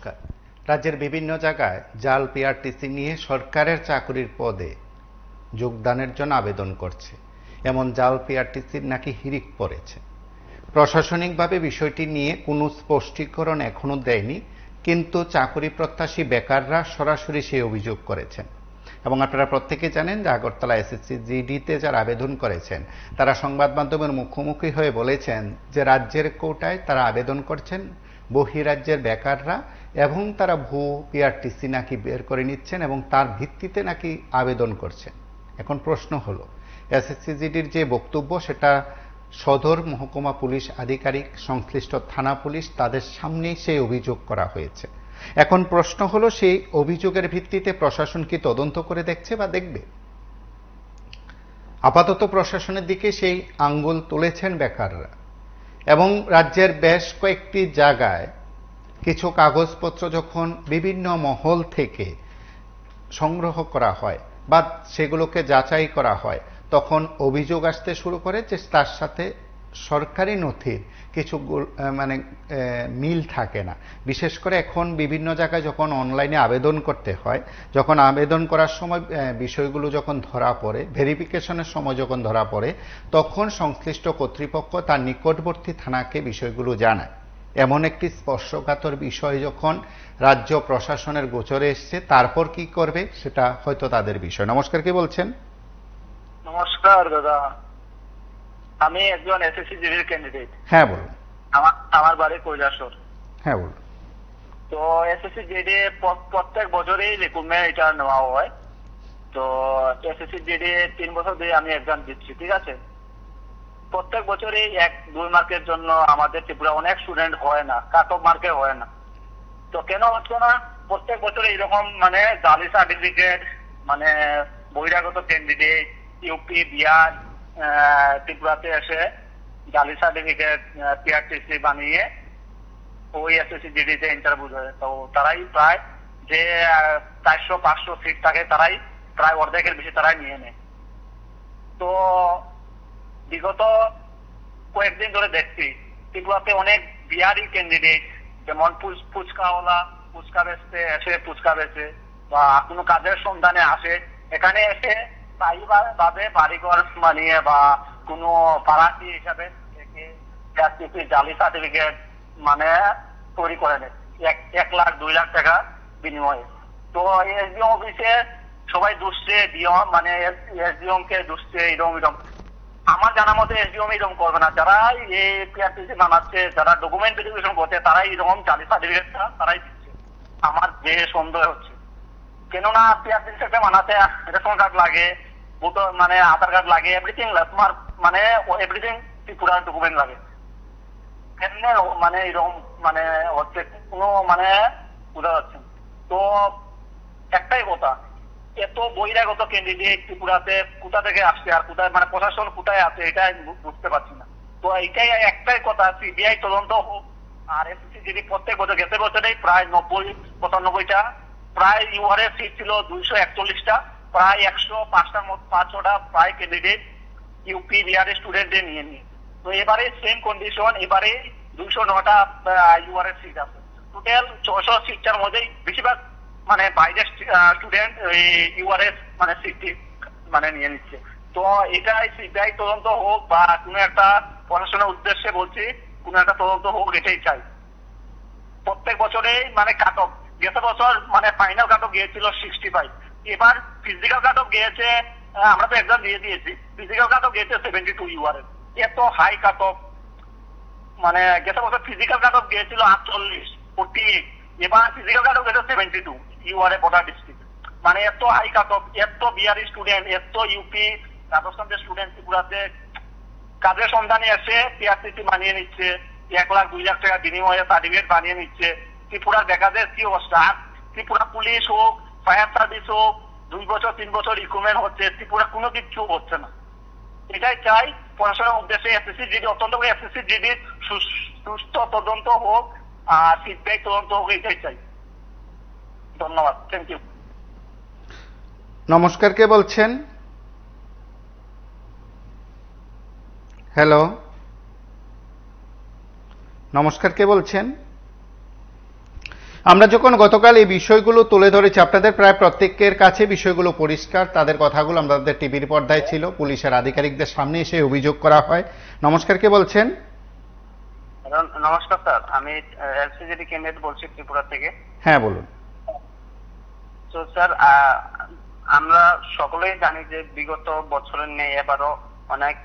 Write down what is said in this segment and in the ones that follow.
নমস্কার। রাজ্যের বিভিন্ন জায়গায় জাল পিআরটিসি নিয়ে সরকারের চাকরির পদে যোগদানের জন্য আবেদন করছে, এমন জাল পিআরটিসির নাকি হিড়িক পড়েছে। প্রশাসনিকভাবে বিষয়টি নিয়ে কোনো স্পষ্টীকরণ এখনো দেয়নি, কিন্তু চাকরি প্রত্যাশী বেকাররা সরাসরি সেই অভিযোগ করেছেন। এবং আপনারা প্রত্যেকে জানেন যে আগরতলা এসএসসি জিডিতে যারা আবেদন করেছেন তারা সংবাদ মাধ্যমের মুখোমুখি হয়ে বলেছেন যে রাজ্যের কোটায় তারা আবেদন করছেন বহিরাজ্যের বেকাররা, এবং তারা ভুয়ো পিআরটিসি নাকি বের করে নিচ্ছেন এবং তার ভিত্তিতে নাকি আবেদন করছেন। এখন প্রশ্ন হলো, এসএসসি জিডির যে বক্তব্য সেটা সদর মহকুমা পুলিশ আধিকারিক, সংশ্লিষ্ট থানা পুলিশ তাদের সামনেই সেই অভিযোগ করা হয়েছে। এখন প্রশ্ন হলো, সেই অভিযোগের ভিত্তিতে প্রশাসন কি তদন্ত করে দেখছে বা দেখবে? আপাতত প্রশাসনের দিকে সেই আঙ্গুল তুলেছেন বেকাররা, এবং রাজ্যের বেশ কয়েকটি জায়গায় কিছু কাগজপত্র যখন বিভিন্ন মহল থেকে সংগ্রহ করা হয় বা সেগুলোকে যাচাই করা হয়, তখন অভিযোগ আসতে শুরু করে যে তার সাথে সরকারি নথির কিছু মিল থাকে না। বিশেষ করে এখন বিভিন্ন জায়গায় যখন অনলাইনে আবেদন করতে হয়, যখন আবেদন করার সময় বিষয়গুলো যখন ধরা পড়ে, ভেরিফিকেশনের সময় যখন ধরা পড়ে, তখন সংশ্লিষ্ট কর্তৃপক্ষ তার নিকটবর্তী থানাকে বিষয়গুলো জানায়। এমন একটি স্পর্শকাতর বিষয় যখন রাজ্য প্রশাসনের গোচরে এসছে, তারপর কি করবে সেটা হয়তো তাদের বিষয়। নমস্কার, কে বলছেন? নমস্কার দাদা, আমি একজন এসএসসি জিডির ক্যান্ডিডেট। হ্যাঁ বলুন। আমার বাড়ি কৈলাসহর। হ্যাঁ বলুন। তো এসএসসি জিডি প্রত্যেক বছরই রিক্রুটমেন্ট এটা নেওয়া হয়। তো এসএসসি জিডি 3 বছর ধরে আমি এক্সাম দিচ্ছি, ঠিক আছে। প্রত্যেক বছরই 1-2 মার্কের জন্য আমাদের ত্রিপুরা অনেক স্টুডেন্ট হয় না, কাট অফ মার্কে হয় না। তো কেন হচ্ছে না? প্রত্যেক বছরে এরকম জালি সার্টিফিকেট, বহিরাগত ক্যান্ডিডেট ইউপি, বিহার, ত্রিপুরাতে এসে জালি সার্টিফিকেট পিআরটিসি বানিয়ে ওই এসএসসি জিডিতে ইন্টারভিউ দেয়। তো তারাই প্রায় যে 400-500 সিট থাকে, তারাই প্রায় অর্ধেকের বেশি তারাই নিয়ে নেয়। তো বিগত কয়েকদিন ধরে দেখছি ত্রিপুরাতে অনেক বিহারি ক্যান্ডিডেট, যেমন ফুচকাওয়ালা, ফুচকা বেচতে এসে ফুচকা বেচে বা কোনো কাজের সন্ধানে আসে, এখানে এসে ভাবে বাড়িঘর বানিয়ে বা কোনো পাড়াটি হিসাবে জালি সার্টিফিকেট তৈরি করে নেয় 1 লাখ 2 লাখ টাকা বিনিময়ে। তো এসডিএম অফিসে সবাই দুষছে, এসডিএম কে দুষছে এরকম। আমার জানা মতে এসডিএম এরকম করবে না। যারা এই পিআরটিসি বানাচ্ছে, যারা ডকুমেন্ট ভেরিফিকেশন করছে, তারাই এরকম জালি সার্টিফিকেটটা তারাই দিচ্ছে। আমার যে সন্দেহ হচ্ছে, কেননা পিআরটিসি একটা বানাতে রেশন কার্ড লাগে, আধার কার্ড লাগে, এভরিথিং তোমার এভরিথিং ত্রিপুরা ডকুমেন্ট লাগে। এরকম হচ্ছে কোনো বোঝা যাচ্ছে। তো একটাই কথা, এত বহিরাগত ক্যান্ডিডেট ত্রিপুরাতে কোথা থেকে আসছে আর কোথায় প্রশাসন কোথায় আছে এটাই বুঝতে পারছি না। তো এইটাই একটাই কথা, সিবিআই তদন্ত হোক। আর এসএসসি জিডি প্রত্যেক বছর, গেছে বছরেই প্রায় 90-95টা, প্রায় ইউআরএস সিট ছিল 241টা, প্রায় 105টা প্রায় ক্যান্ডিডেট ইউপি বিহার স্টুডেন্টদের নিয়ে নিয়ে। তো এবারে সেম কন্ডিশন, এবারে 209টা ইউআরএস সিট আছে। টোটাল 600 সিটটার মধ্যেই বেশিরভাগ বাইরের স্টুডেন্ট ইউআরএস সিটটি নিয়ে নিচ্ছে। তো এটাই সিবিআই তদন্ত হোক বা কোনো একটা প্রশাসনের উদ্দেশ্যে বলছি, কোনো একটা তদন্ত হোক, এটাই চাই। প্রত্যেক বছরেই কাট অফ, গেছে বছর ফাইনাল কাট অফ গিয়েছিল 65, এবার ফিজিক্যাল কাট অফ গিয়েছে, আমরা তো এক্সাম দিয়ে দিয়েছি, ফিজিক্যাল কাট অফ গিয়েছে 72 ইউআরএস। এত হাই কাট অফ, গেছে বছর ফিজিক্যাল কাট অফ গিয়েছিল 48, 48, এবার ফিজিক্যাল কাট অফ গেছে 72 ইউআরএ বর্ডার ডিস্ট্রিক্ট। এত হাই কাট অফ, এত বিহারি স্টুডেন্ট, এত ইউপি রাজস্থানের স্টুডেন্ট ত্রিপুরাতে কাজের সন্ধানে এসে পিআরটিসি বানিয়ে নিচ্ছে, 1 লাখ 2 লাখ টাকা বিনিময়ে সার্টিফিকেট বানিয়ে নিচ্ছে। ত্রিপুরার বেকারদের কি অবস্থা? ত্রিপুরা পুলিশ হোক, ফায়ার সার্ভিস হোক, 2 বছর 3 বছর রিক্রুটমেন্ট হচ্ছে, ত্রিপুরা কোনো কিছু হচ্ছে না। এটাই চাই প্রশাসনের উদ্দেশ্যে, এসএসসি জিডি অত্যন্ত করে এসএসসি জিডি সুস্থ তদন্ত হোক আর সিবিআই তদন্ত হোক, এটাই চাই। ধন্যবাদ, থ্যাংক ইউ। নমস্কার, কে বলছেন? হ্যালো, নমস্কার, কে বলছেন? আমরা যখন গতকাল এই বিষয়গুলো তুলে ধরেছি, আপনাদের প্রায় প্রত্যেকের কাছে বিষয়গুলো পরিষ্কার, তাদের কথাগুলো আমাদের টিভির পর্দায় ছিল, পুলিশের আধিকারিকদের সামনে এসে অভিযোগ করা হয়। নমস্কার, কে বলছেন? নমস্কার স্যার, আমি এলসিজিডি ক্যান্ডিডেট বলছি ত্রিপুরা থেকে। হ্যাঁ বলুন। তো স্যার, আমরা সকলেই জানি যে বিগত বছরের নেই এবারও অনেক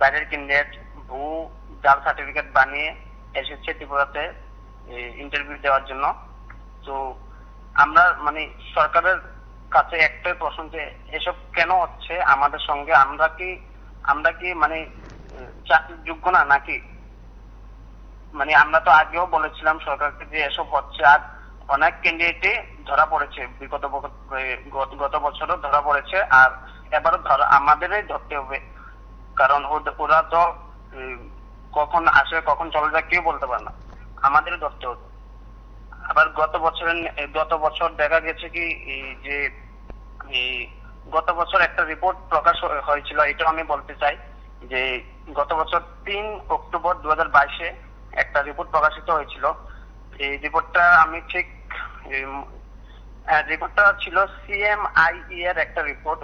বাইরের ক্যান্ডিডেট জাল সার্টিফিকেট বানিয়ে এসেছে ত্রিপুরাতে ইন্টারভিউ দেওয়ার জন্য। তো আমরা মানে সরকারের কাছে একটাই প্রশ্ন যে এসব কেন হচ্ছে আমাদের সঙ্গে? আমরা কি মানে চাকরির যোগ্য না নাকি? মানে আমরা তো আগেও বলেছিলাম সরকারকে যে এসব হচ্ছে, আর অনেক ক্যান্ডিডেটই ধরা পড়েছে, গত বছরও ধরা পড়েছে, আর এবারও আমাদেরই ধরতে হবে, কারণ ওরা তো কখন আসে কখন চলে যায় কেউ বলতে পারে না, আমাদেরই ধরতে হবে। আবার গত বছর দেখা গেছে কি যে গত বছর একটা রিপোর্ট প্রকাশ হয়েছিল, এটা আমি বলতে চাই যে গত বছর 3 অক্টোবর 2022 একটা রিপোর্ট প্রকাশিত হয়েছিল। এই রিপোর্টটা আমি ঠিক রিপোর্টটা ছিল CMIE এর একটা রিপোর্ট,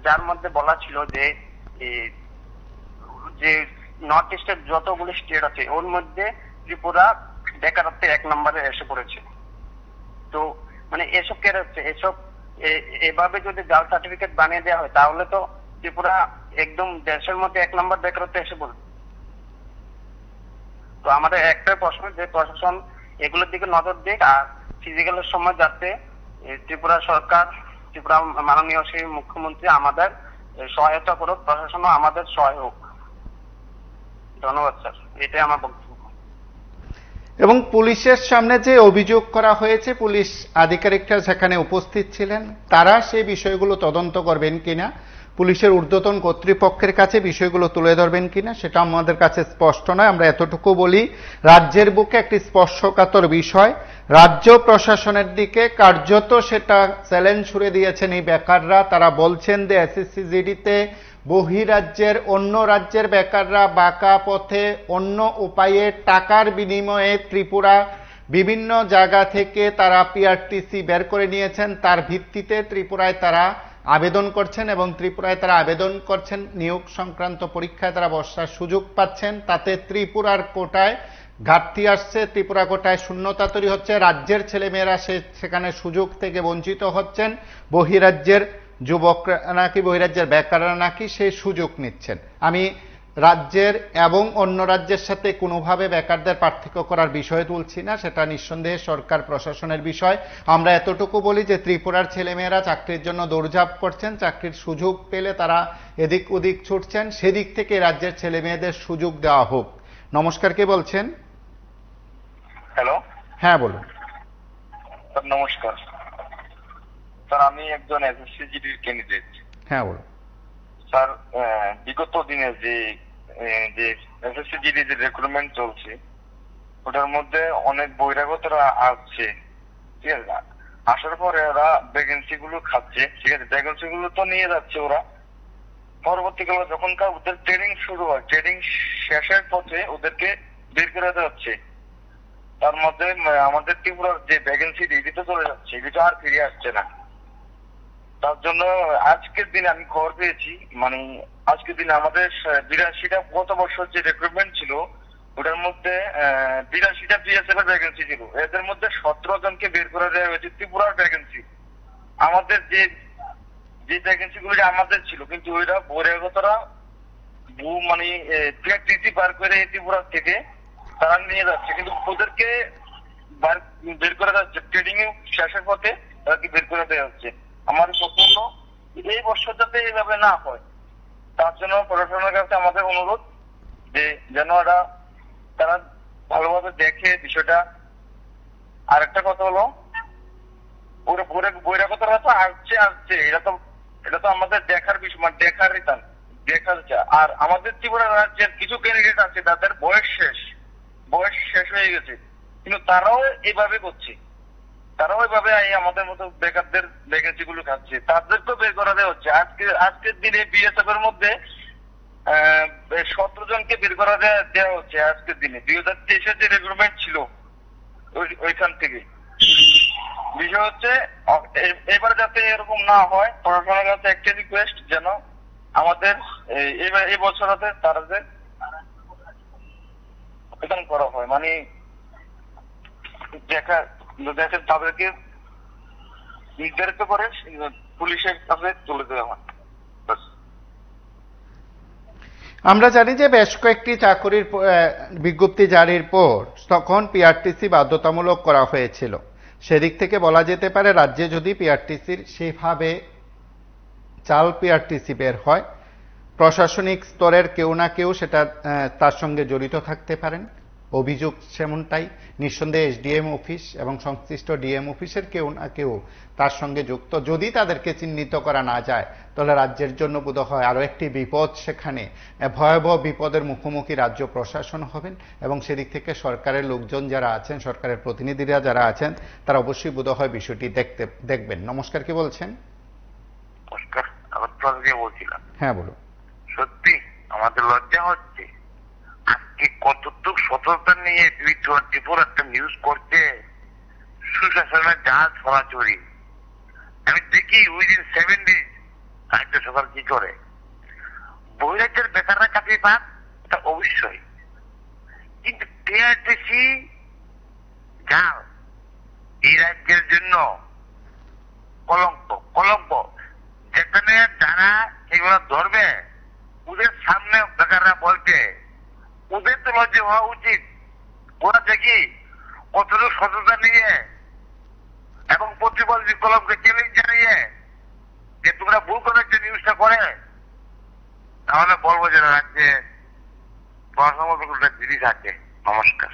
যার মধ্যে বলা ছিল যে নর্থ ইস্টের যতগুলো স্টেট আছে ওর মধ্যে ত্রিপুরা বেকারত্বের 1 নম্বরে এসে পড়েছে। তো মানে এসব কেন হচ্ছে? এভাবে যদি জাল সার্টিফিকেট বানিয়ে দেওয়া হয় তাহলে তো ত্রিপুরা একদম দেশের মধ্যে 1 নম্বর বেকারত্বে এসে পড়বে। তো আমাদের একটাই প্রশ্ন যে প্রশাসন এগুলোর দিকে নজর দিক, আর ফিজিক্যালের সময় যাতে ত্রিপুরা সরকার, ত্রিপুরা মাননীয় সেই মুখ্যমন্ত্রী আমাদের সহায়তা করুক, প্রশাসনও আমাদের সহায় হোক। ধন্যবাদ স্যার, এটাই আমার বক্তব্য। এবং পুলিশের সামনে যে অভিযোগ করা হয়েছে, পুলিশ আধিকারিকরা সেখানে উপস্থিত ছিলেন, তারা সেই বিষয়গুলো তদন্ত করবেন কিনা, পুলিশের ঊর্ধ্বতন কর্তৃপক্ষের কাছে বিষয়গুলো তুলে ধরবেন কিনা সেটা আমাদের কাছে স্পষ্ট নয়। আমরা এতটুকু বলি, রাজ্যের বুকে একটি স্পর্শকাতর বিষয়, রাজ্য প্রশাসনের দিকে কার্যত সেটা চ্যালেঞ্জ ছুড়ে দিয়েছেন এই বেকাররা। তারা বলছেন যে SSCGD-তে বহিরাজ্যের, অন্য রাজ্যের বেকাররা বাঁকা পথে অন্য উপায়ে টাকার বিনিময়ে ত্রিপুরা বিভিন্ন জায়গা থেকে তারা PRTC বের করে নিয়েছেন, তার ভিত্তিতে ত্রিপুরায় তারা আবেদন করছেন, এবং ত্রিপুরায় তারা আবেদন করছেন নিয়োগ সংক্রান্ত পরীক্ষায় তারা বসার সুযোগ পাচ্ছেন, তাতে ত্রিপুরার কোটায় ঘাটতি আসছে, ত্রিপুরা কোটায় শূন্যতা তৈরি হচ্ছে, রাজ্যের ছেলেমেয়েরা সেখানে সুযোগ থেকে বঞ্চিত হচ্ছেন, বহিরাজ্যের যুবকরা নাকি, বহিরাজ্যের বেকাররা নাকি সেই সুযোগ নিচ্ছেন। আমি রাজ্যের এবং অন্য রাজ্যের সাথে কোনোভাবে বেকারদের পার্থক্য করার বিষয় তুলছি না, সেটা নিঃসন্দেহে সরকার প্রশাসনের বিষয়। আমরা এতটুকু বলি যে ত্রিপুরার ছেলেমেয়েরা চাকরির জন্য দৌড়ঝাঁপ করছেন, চাকরির সুযোগ পেলে তারা এদিক ওদিক ছুটছেন, সেদিক থেকে রাজ্যের ছেলেমেয়েদের সুযোগ দেওয়া হোক। নমস্কার, কে বলছেন? হ্যালো। হ্যাঁ বলুন। স্যার নমস্কার। স্যার আমি একজন SSCGD ক্যান্ডিডেট। হ্যাঁ বলুন। স্যার বিগত দিনে যে SSCGD যে রিক্রুটমেন্ট চলছে ওটার মধ্যে অনেক বহিরাগতরা আসছে, ঠিক আছে, আসার পরে ওরা ভ্যাকেন্সি গুলো খাচ্ছে, ঠিক আছে, ভ্যাকেন্সি গুলো তো নিয়ে যাচ্ছে ওরা, পরবর্তীকালে যখনকার ওদের ট্রেনিং শুরু হয়, ট্রেনিং শেষের পথে ওদেরকে বের করে দেওয়া হচ্ছে। তার মধ্যে আমাদের ত্রিপুরার যে ভ্যাকেন্সি দিতে চলে যাচ্ছে, এগুলো আর ফিরে আসছে না। তার জন্য আজকের দিনে আমি খবর পেয়েছি, মানে আজকের দিনে আমাদের 82টা গত বছর যে রিক্রুটমেন্ট ছিল ওটার মধ্যে 82টা BSF এর ভ্যাকেন্সি ছিল, এদের মধ্যে 17 জনকে বের করে দেওয়া হয়েছে ত্রিপুরার ভ্যাকেন্সি। আমাদের যে ভ্যাকেন্সি গুলো আমাদের ছিল, কিন্তু ওইটা বহিরাগতরা মানে PRTC বার করে ত্রিপুরা থেকে তারা নিয়ে যাচ্ছে, কিন্তু ওদেরকে বের করে যাচ্ছে ট্রেনিং শেষের পথে তাদেরকে বের করে দেওয়া হচ্ছে। আমার প্রশ্ন এই বছর যাতে এইভাবে না হয়, তার জন্য প্রশাসনের কাছে আমাদের অনুরোধ যে যেন তারা ভালোভাবে দেখে বিষয়টা। আর একটা কথা হলো, বহিরাগতরা তো আসছে, এটা তো আমাদের দেখার বিষয়, মানে দেখা যাচ্ছে। আর আমাদের ত্রিপুরা রাজ্যের কিছু ক্যান্ডিডেট আছে তাদের বয়স শেষ হয়ে গেছে, কিন্তু তারাও এইভাবে করছে, তারাও এইভাবে আমাদের মতো বেকারদের ভ্যাকেন্সি গুলো খাচ্ছে, তাদেরকেও বের করা দেওয়া হচ্ছে। আজকের দিনে BSF এর মধ্যে 17 জনকে বের করা দেওয়া হচ্ছে আজকের দিনে। 2023-এর যে রিক্রুটমেন্ট ছিল ওইখান থেকে। বিষয় হচ্ছে এবারে যাতে এরকম না হয়, প্রশাসনের কাছে একটা রিকোয়েস্ট যেন আমাদের এই বছর হাতে তারা যে আবেদন করা হয়, মানে দেখে তাদেরকে নির্ধারিত করে পুলিশের কাছে তুলে দেওয়া হয়। আমরা জানি যে বেশ কয়েকটি চাকরির বিজ্ঞপ্তি জারির পর তখন পিআরটিসি বাধ্যতামূলক করা হয়েছিল। সেদিক থেকে বলা যেতে পারে রাজ্যে যদি পিআরটিসির সেভাবে চাল পিআরটিসি বের হয়, প্রশাসনিক স্তরের কেউ না কেউ সেটা তার সঙ্গে জড়িত থাকতে পারেন। অভিযোগ সেমনটাই, নিঃসন্দেহে এসডিএম অফিস এবং সংশ্লিষ্ট ডিএম অফিসের কেউ না কেউ তার সঙ্গে যুক্ত। যদি তাদেরকে চিহ্নিত করা না যায় তাহলে রাজ্যের জন্য বোধহয় আরো একটি বিপদ, সেখানে ভয়াবহ বিপদের মুখোমুখি রাজ্য প্রশাসন হবেন এবং সেদিক থেকে সরকারের লোকজন যারা আছেন, সরকারের প্রতিনিধিরা যারা আছেন, তারা অবশ্যই বোধহয় বিষয়টি দেখবেন। নমস্কার, কি বলছেন? নমস্কার, বলছিলাম। হ্যাঁ বলুন। সত্যি আমাদের লজ্জা হচ্ছে, আজকে কতটুক সতর্কতা নিয়ে ত্রিপুরা একটা নিউজ করছে সুশাসনের জাহাজ ছড়াছড়ি। আমি দেখি উইদিন 7 days রাজ্য সরকার কি করে। বহিরাজ্যের বেকাররা চাকরি পান, এটা অবশ্যই, কিন্তু পিআরটিসি জাল এই রাজ্যের জন্য কলঙ্ক। যেখানে যারা এগুলো ধরবে ওদের সামনে বেকাররা বলছে, ওদের তো লজ্জা হওয়া উচিত। ওরা দেখি কতটুকু সততা নিয়ে এবং প্রতিবল কলমকে চ্যালেঞ্জ জানিয়ে যে তোমরা ভুল করার যে নিউজটা করে, তাহলে বলবো যে রাজ্যে পড়াশোনা জিনিস আছে। নমস্কার।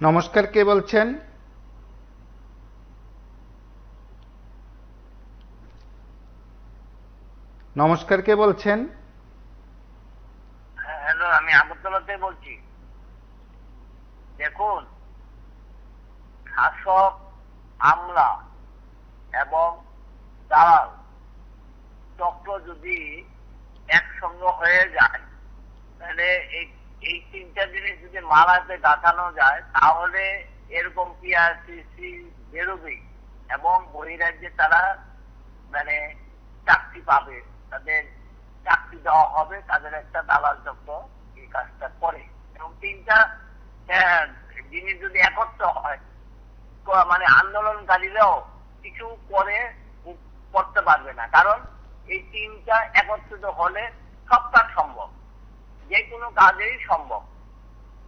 নমস্কার, কে বলছেন? নমস্কার, কে বলছেন? হ্যালো, আমি আগরতলাতে বলছি। দেখুন, শাসক, আমলা এবং দালাল চক্র যদি একসঙ্গে হয়ে যায়, তাহলে এই তিনটা জিনিস যদি মালাতে গাঁথানো যায়, তাহলে এরকম পিআরটিসি বেরোবেই এবং বহিরাজ্যে তারা মানে চাকরি পাবে, তাদের চাকরি দেওয়া হবে, তাদের একটা দালাল চক্র এই কাজটা করে। এবং তিনটা জিনিস যদি একত্র হয়, মানে আন্দোলনকারীরাও কিছু করতে পারবে না, কারণ এই তিনটা একত্রিত হলে সব কাজ সম্ভব, যে কোনো কাজেই সম্ভব।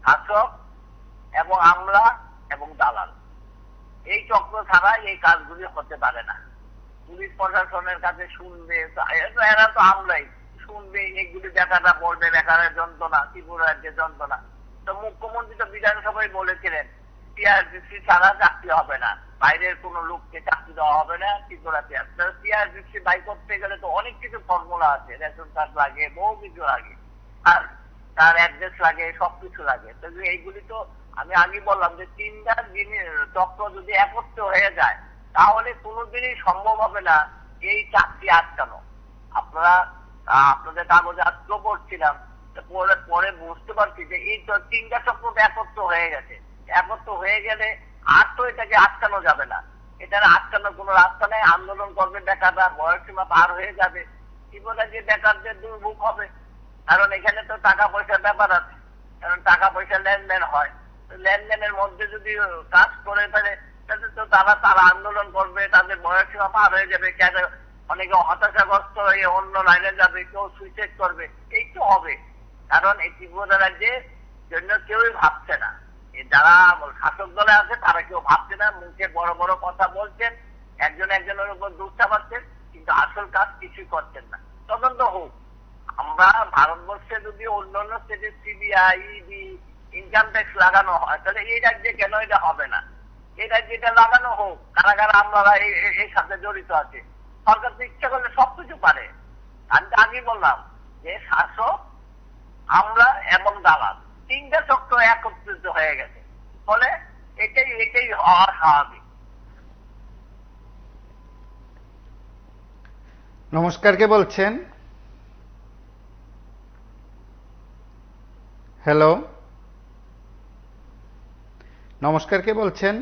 শাসক এবং আমলা এবং দালাল, এই চক্র ছাড়া এই কাজগুলি হতে পারে না। পুলিশ প্রশাসনের কাছে শুনবে, এরা তো আমলাই শুনবে, এইগুলি বেকাররা বলবে বেকারের যন্ত্রণা, ত্রিপুরা রাজ্যের যন্ত্রণা। তো মুখ্যমন্ত্রী তো বিধানসভায় বলেছিলেন পিআরটিসি ছাড়া চাকরি হবে না, বাইরের কোন লোককে চাকরি দেওয়া হবে না ত্রিপুরাতে। পিআরটিসি বাই করতে গেলে তো অনেক কিছু ফর্মুলা আছে, রেশন কার্ড লাগে, বহু কিছু লাগে, আর তার অ্যাড্রেস লাগে, সবকিছু লাগে। তো এইগুলি তো আমি আগে বললাম যে তিনটা জিনিস চক্র যদি একত্র হয়ে যায়, তাহলে কোনোদিনই সম্ভব হবে না এই চাকরি আটকানো। আপনাদের কাগজে আজকেও পড়ছিলাম, পরে বুঝতে পারছি যে এই তিনটা চক্র একত্র হয়ে গেছে। একত্র হয়ে গেলে আর তো এটাকে আটকানো যাবে না, এটার আটকানোর কোনো রাস্তা নেই। আন্দোলন করবে বেকাররা, বয়সসীমা পার হয়ে যাবে, কি বলে যে বেকারদের দুর্ভোগ হবে। কারণ এখানে তো টাকা পয়সার ব্যাপার আছে, কারণ টাকা পয়সা লেনদেন হয়, লেনদেনের মধ্যে যদি কাজ করে ফেলে তাহলে তো তারা আন্দোলন করবে, তাদের বয়সসীমা পার হয়ে যাবে, অনেকে হতাশাগ্রস্ত হয়ে অন্য লাইনে যাবে, কেউ সুইসাইড করবে, এই তো হবে। কারণ এই ত্রিপুরা রাজ্যের জন্য কেউই ভাবছে না, যারা শাসক দলে আছে তারা কেউ ভাবছে না, মুখে বড় বড় কথা বলছেন, একজনের উপর দোষ চাপাচ্ছেন, কিন্তু আসল কাজ কিছুই করছেন না। তদন্ত হোক। আমরা ভারতবর্ষে যদি অন্যান্য স্টেটে সিবিআই, ইডি, ইনকাম ট্যাক্স লাগানো হয়, তাহলে এই রাজ্যে কেন এটা হবে না? এই রাজ্যে এটা লাগানো হোক। কারা আমরা এই সাথে জড়িত আছে, সরকার তো ইচ্ছা করলে সবকিছু পারে। আমি তো আগেই বললাম যে শাসক, আমলা এবং দালাল তিনটা চক্র একত্রিত হয়ে গেছে, ফলে এটাই হওয়ার স্বাভাবিক। নমস্কার, কে বলছেন? হ্যালো, নমস্কার, কে বলছেন?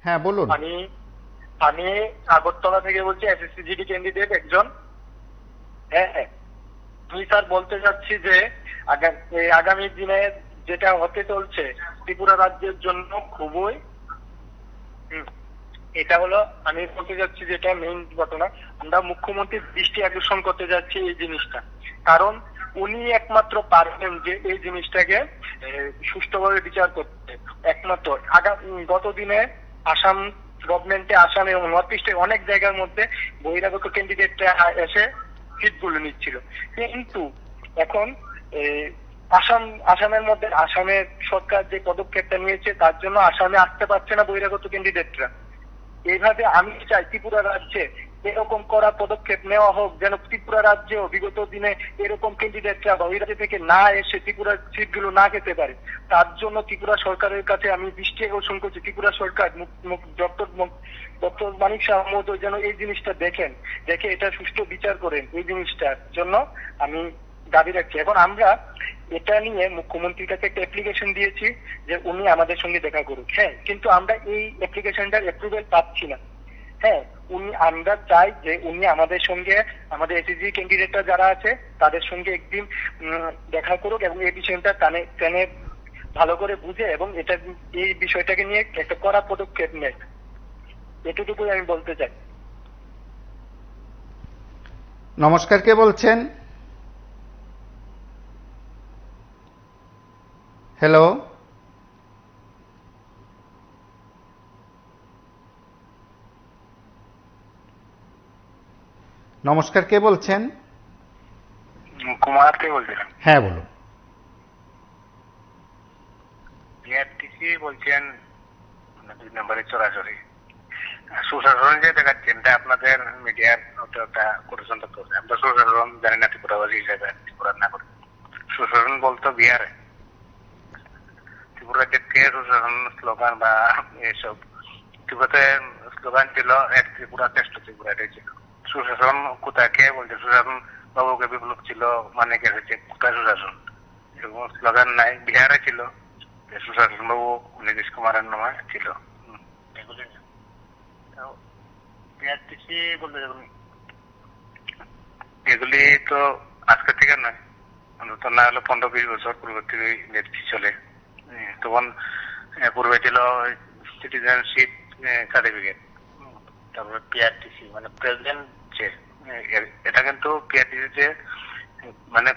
হ্যাঁ, বলুন। আমি আমি আগরতলা থেকে বলছি, এসএসসি জিডি ক্যান্ডিডেট একজন। হ্যাঁ, আমি স্যার বলতে চাচ্ছি যে আগামী দিনে যেটা হতে চলছে ত্রিপুরা রাজ্যের জন্য খুবই, এটা হলো আমি বলতে যাচ্ছি যেটা মেইন ঘটনা, আমরা মুখ্যমন্ত্রীর দৃষ্টি আকর্ষণ করতে যাচ্ছি এই জিনিসটা। কারণ উনি একমাত্র পারবেন যে এই জিনিসটাকে সুষ্ঠুভাবে বিচার করতে। একমাত্র গত দিনে আসাম গভর্নমেন্টে, আসামে এবং নর্থ ইস্টে অনেক জায়গার মধ্যে বহিরাগত ক্যান্ডিডেটরা এসে সিটগুলো নিচ্ছিল, কিন্তু এখন আসামের মধ্যে আসামের সরকার যে পদক্ষেপটা নিয়েছে তার জন্য আসামে আসতে পারছে না বহিরাগত ক্যান্ডিডেটরা। এইভাবে আমি চাই ত্রিপুরা রাজ্যে এরকম করা পদক্ষেপ নেওয়া হোক, যেন ত্রিপুরা রাজ্যেও বিগত দিনে এরকম ক্যান্ডিডেটরা বহিরাজ্য থেকে না এসে ত্রিপুরার সিটগুলো না খেতে পারে। তার জন্য ত্রিপুরা সরকারের কাছে আমি দৃষ্টি আকর্ষণ করছি, ত্রিপুরা সরকার ডক্টর মানিক শাহ মহোদয় যেন এই জিনিসটা দেখে এটা সুষ্ঠু বিচার করেন। এই জিনিসটার জন্য আমি দাবি রাখছি। এখন আমরা এটা নিয়ে মুখ্যমন্ত্রীর কাছে একটা অ্যাপ্লিকেশন দিয়েছি যে উনি আমাদের সঙ্গে দেখা করুক। হ্যাঁ, কিন্তু আমরা এই অ্যাপ্লিকেশনটার অ্যাপ্রুভেল পাচ্ছি না। হ্যাঁ, আমরা চাই যে উনি আমাদের সঙ্গে, আমাদের এসএসসি ক্যান্ডিডেটরা যারা আছে তাদের সঙ্গে একদিন দেখা করুক এবং এই বিষয়টা টানে ভালো করে বুঝে এবং এই বিষয়টাকে নিয়ে একটা কড়া পদক্ষেপ নেয়। এটুকুই আমি বলতে চাই। নমস্কার, কে বলছেন? হ্যালো, নমস্কার, কে বলছেন? কুমার কে বলছিলেন? হ্যাঁ, বলুন। বিআরটিসি বলছেন 2 নম্বরে চোরাচুরি সুশাসন যে দেখাচ্ছেন, এটা আপনাদের মিডিয়ার একটা করেছেন। আমরা সুশাসন জানি না ত্রিপুরাবাসী হিসেবে, ত্রিপুরার নাগরিক। সুশাসন বলতো বিহারে, ত্রিপুরা যে সুশাসন স্লোগান বা এসব ত্রিপুরাতে স্লোগান ছিল এক ত্রিপুরা শ্রেষ্ঠ ত্রিপুরা, এটাই ছিল। সুশাসন কোথায়, কে বলছে সুশাসন? বাবুকে বিপ্লব ছিল, মানে কে হয়েছে, কোথায় সুশাসন? এরকম স্লোগান নাই। বিহারে ছিল সুশাসন বাবু, নীতিশ কুমারের নামে ছিল। এগুলি এগুলি তো আজকে থেকে নয়, অন্তত না হলে 15-20 বছর পূর্বে থেকে নেতৃত্ব চলে। তখন পূর্বে ছিল সিটিজেনশিপ সার্টিফিকেট, তারপরে পিআরটিসি মানে প্রেজেন্ট যে, এটা কিন্তু পিআরটিসি যে মানে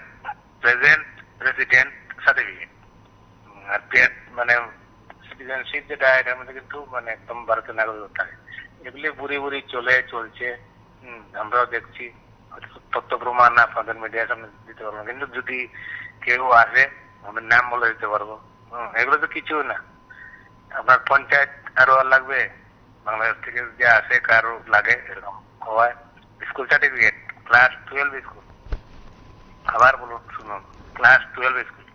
প্রেজেন্ট রেসিডেন্ট সার্টিফিকেট। আর মানে সিটিজেনশিপ যেটা, এটার মধ্যে কিন্তু মানে একদম ভারতীয় নাগরিক থাকে। এগুলি বুড়ি চলছে। আমরাও দেখছি। তথ্য প্রমাণ আপনাদের মিডিয়ার সামনে দিতে পারবো, কিন্তু যদি কেউ আসে আমাদের নাম বলে দিতে পারবো। এগুলো তো কিছু না। আপনার পঞ্চায়েত আরো লাগবে, বাংলাদেশ থেকে যে আসে কারো লাগে এরকম হয়। স্কুল সার্টিফিকেট, ক্লাস 12 স্কুল, আবার বলুন শুনুন, ক্লাস 12 স্কুল,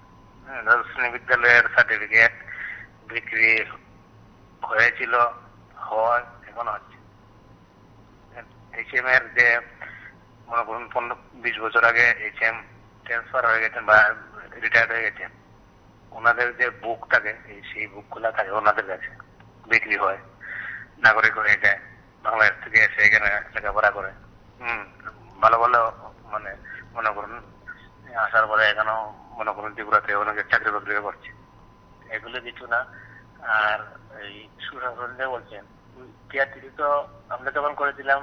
দর্শনী বিদ্যালয়ের সার্টিফিকেট বিক্রি হয়েছিল, হয়, এখন হচ্ছে। এইচএম এর যে মনে করুন 15-20 বছর আগে এইচএম ট্রান্সফার হয়ে গেছেন বা রিটায়ার্ড হয়ে গেছেন, ওনাদের যে বুক থাকে, সেই বুক গুলা থাকে ওনাদের কাছে, বিক্রি হয়, নাগরিক হয়ে যায়, বাংলাদেশ থেকে এসে এখানে লেখাপড়া করে। ভালো ভালো মানে মনে করুন আসার পরে এখানেও মনে করুন ত্রিপুরাতে অনেকে চাকরি বাকরি করছে। এগুলো কিছু না। আর এই সুশাসন যে বলছেন, পিআরটিসি তো আমরা যখন করেছিলাম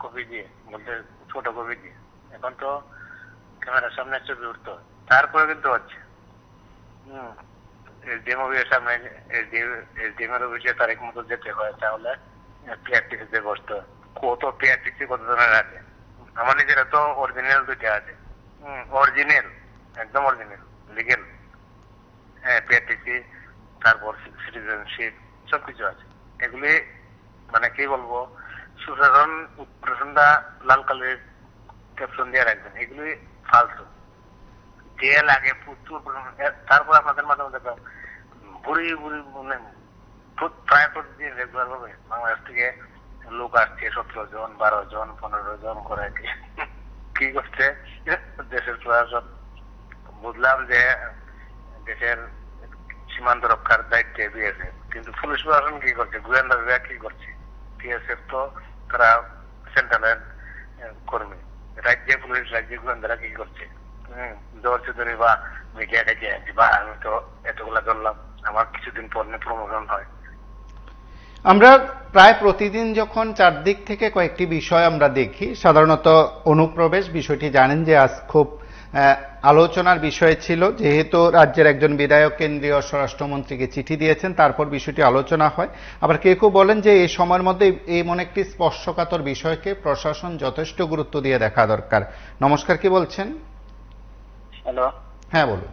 কপি দিয়ে, বলতে ছোট কপি দিয়ে, এখন তো ক্যামেরার সামনে ছবি উঠতো, তারপরে কিন্তু হচ্ছে এসডিএম অফিসের সামনে, এসডিএম এর অফিসে তারিখ মতো যেতে হয়, তাহলে পিআরটিসিতে বসতে হয়। কত পিআরটিসি কত ধরনের আছে, আমার নিজের তো অরিজিনাল 2টা আছে, অরিজিনাল, একদম অরিজিনাল লিগেল। হ্যাঁ, পিআরটিসি, তারপর সিটিজেনশিপ, সবকিছু আছে। এগুলি মানে কি বলবো, সুশাসনটা লাল কালের ক্যাপশন দিয়ে রাখবেন, এগুলি ফালতু। যে লাগে প্রচুর পরিমাণে। তারপর আপনাদের মাধ্যমে দেখলাম বুড়ি বুড়ি মানে প্রায় প্রতিদিন রেগুলার ভাবে বাংলাদেশ থেকে লোক আসছে 17 জন 12 জন 15 জন করে কি করছে দেশের প্রশাসন। বুঝলাম যে দেশের সীমান্ত রক্ষার দায়িত্বে দিয়েছে, কিন্তু পুলিশ প্রশাসন কি করছে, গোয়েন্দা বিভাগ কি করছে, বিএসএফ তো তারা সেন্ট্রালের কর্মী, রাজ্যে পুলিশ রাজ্যে গোয়েন্দারা কি করছে ধরছে ধরে বা মিডিয়া ডেকে বা আমি তো এতগুলা ধরলাম, আমার কিছুদিন পর প্রমোশন হয়। আমরা প্রায় প্রতিদিন যখন চারদিক থেকে কয়েকটি বিষয় আমরা দেখি, সাধারণত অনুপ্রবেশ বিষয়টি জানেন যে আজ খুব আলোচনার বিষয় ছিল, যেহেতু রাজ্যের একজন বিধায়ক কেন্দ্রীয় স্বরাষ্ট্রমন্ত্রীকে চিঠি দিয়েছেন, তারপর বিষয়টি আলোচনা হয়। আবার কেউ কেউ বলেন যে এই সময়ের মধ্যে এমন একটি স্পর্শকাতর বিষয়কে প্রশাসন যথেষ্ট গুরুত্ব দিয়ে দেখা দরকার। নমস্কার, কি বলছেন? হ্যালো, হ্যাঁ বলুন।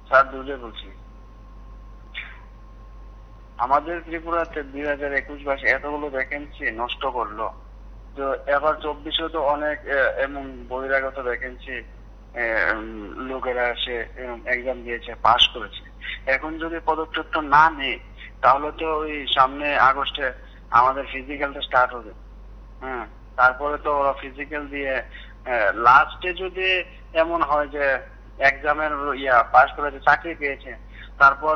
স্যার দুলে বলছি। আমাদের ত্রিপুরাতে 2021 এতগুলো ভ্যাকেন্সি নষ্ট করলো, তো এবার 24-এ তো অনেক এমন বহিরাগত ভ্যাকেন্সি লোকেরা এসে এক্সাম দিয়েছে, পাস করেছে। এখন যদি পদক্ষেপটা না নেই তাহলে তো ওই সামনে আগস্টে আমাদের ফিজিক্যালটা স্টার্ট হবে। তারপরে তো ওরা ফিজিক্যাল দিয়ে লাস্টে যদি এমন হয় যে এক্সামের পাস করেছে, চাকরি পেয়েছে, তারপর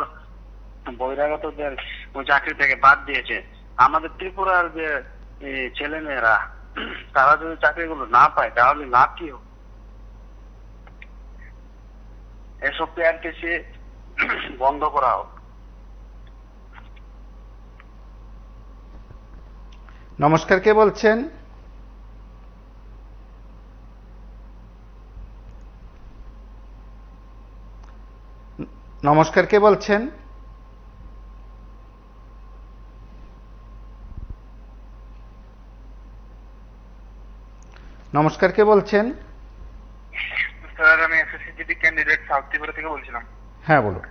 বহিরাগতদের ওই চাকরি থেকে বাদ দিয়েছে, আমাদের ত্রিপুরার যে ছেলে মেয়েরা তারা যদি চাকরিগুলো না পায় তাহলে লাভ কি হবে? এসব পিআরটিসি বন্ধ করা হোক। নমস্কার, কে বলছেন? নমস্কার, কে বলছেন? নমস্কার, কে বলছেন? স্যার আমি এসএসসি ক্যান্ডিডেট সাউথ ত্রিপুরা থেকে বলছিলাম। হ্যাঁ বলুন।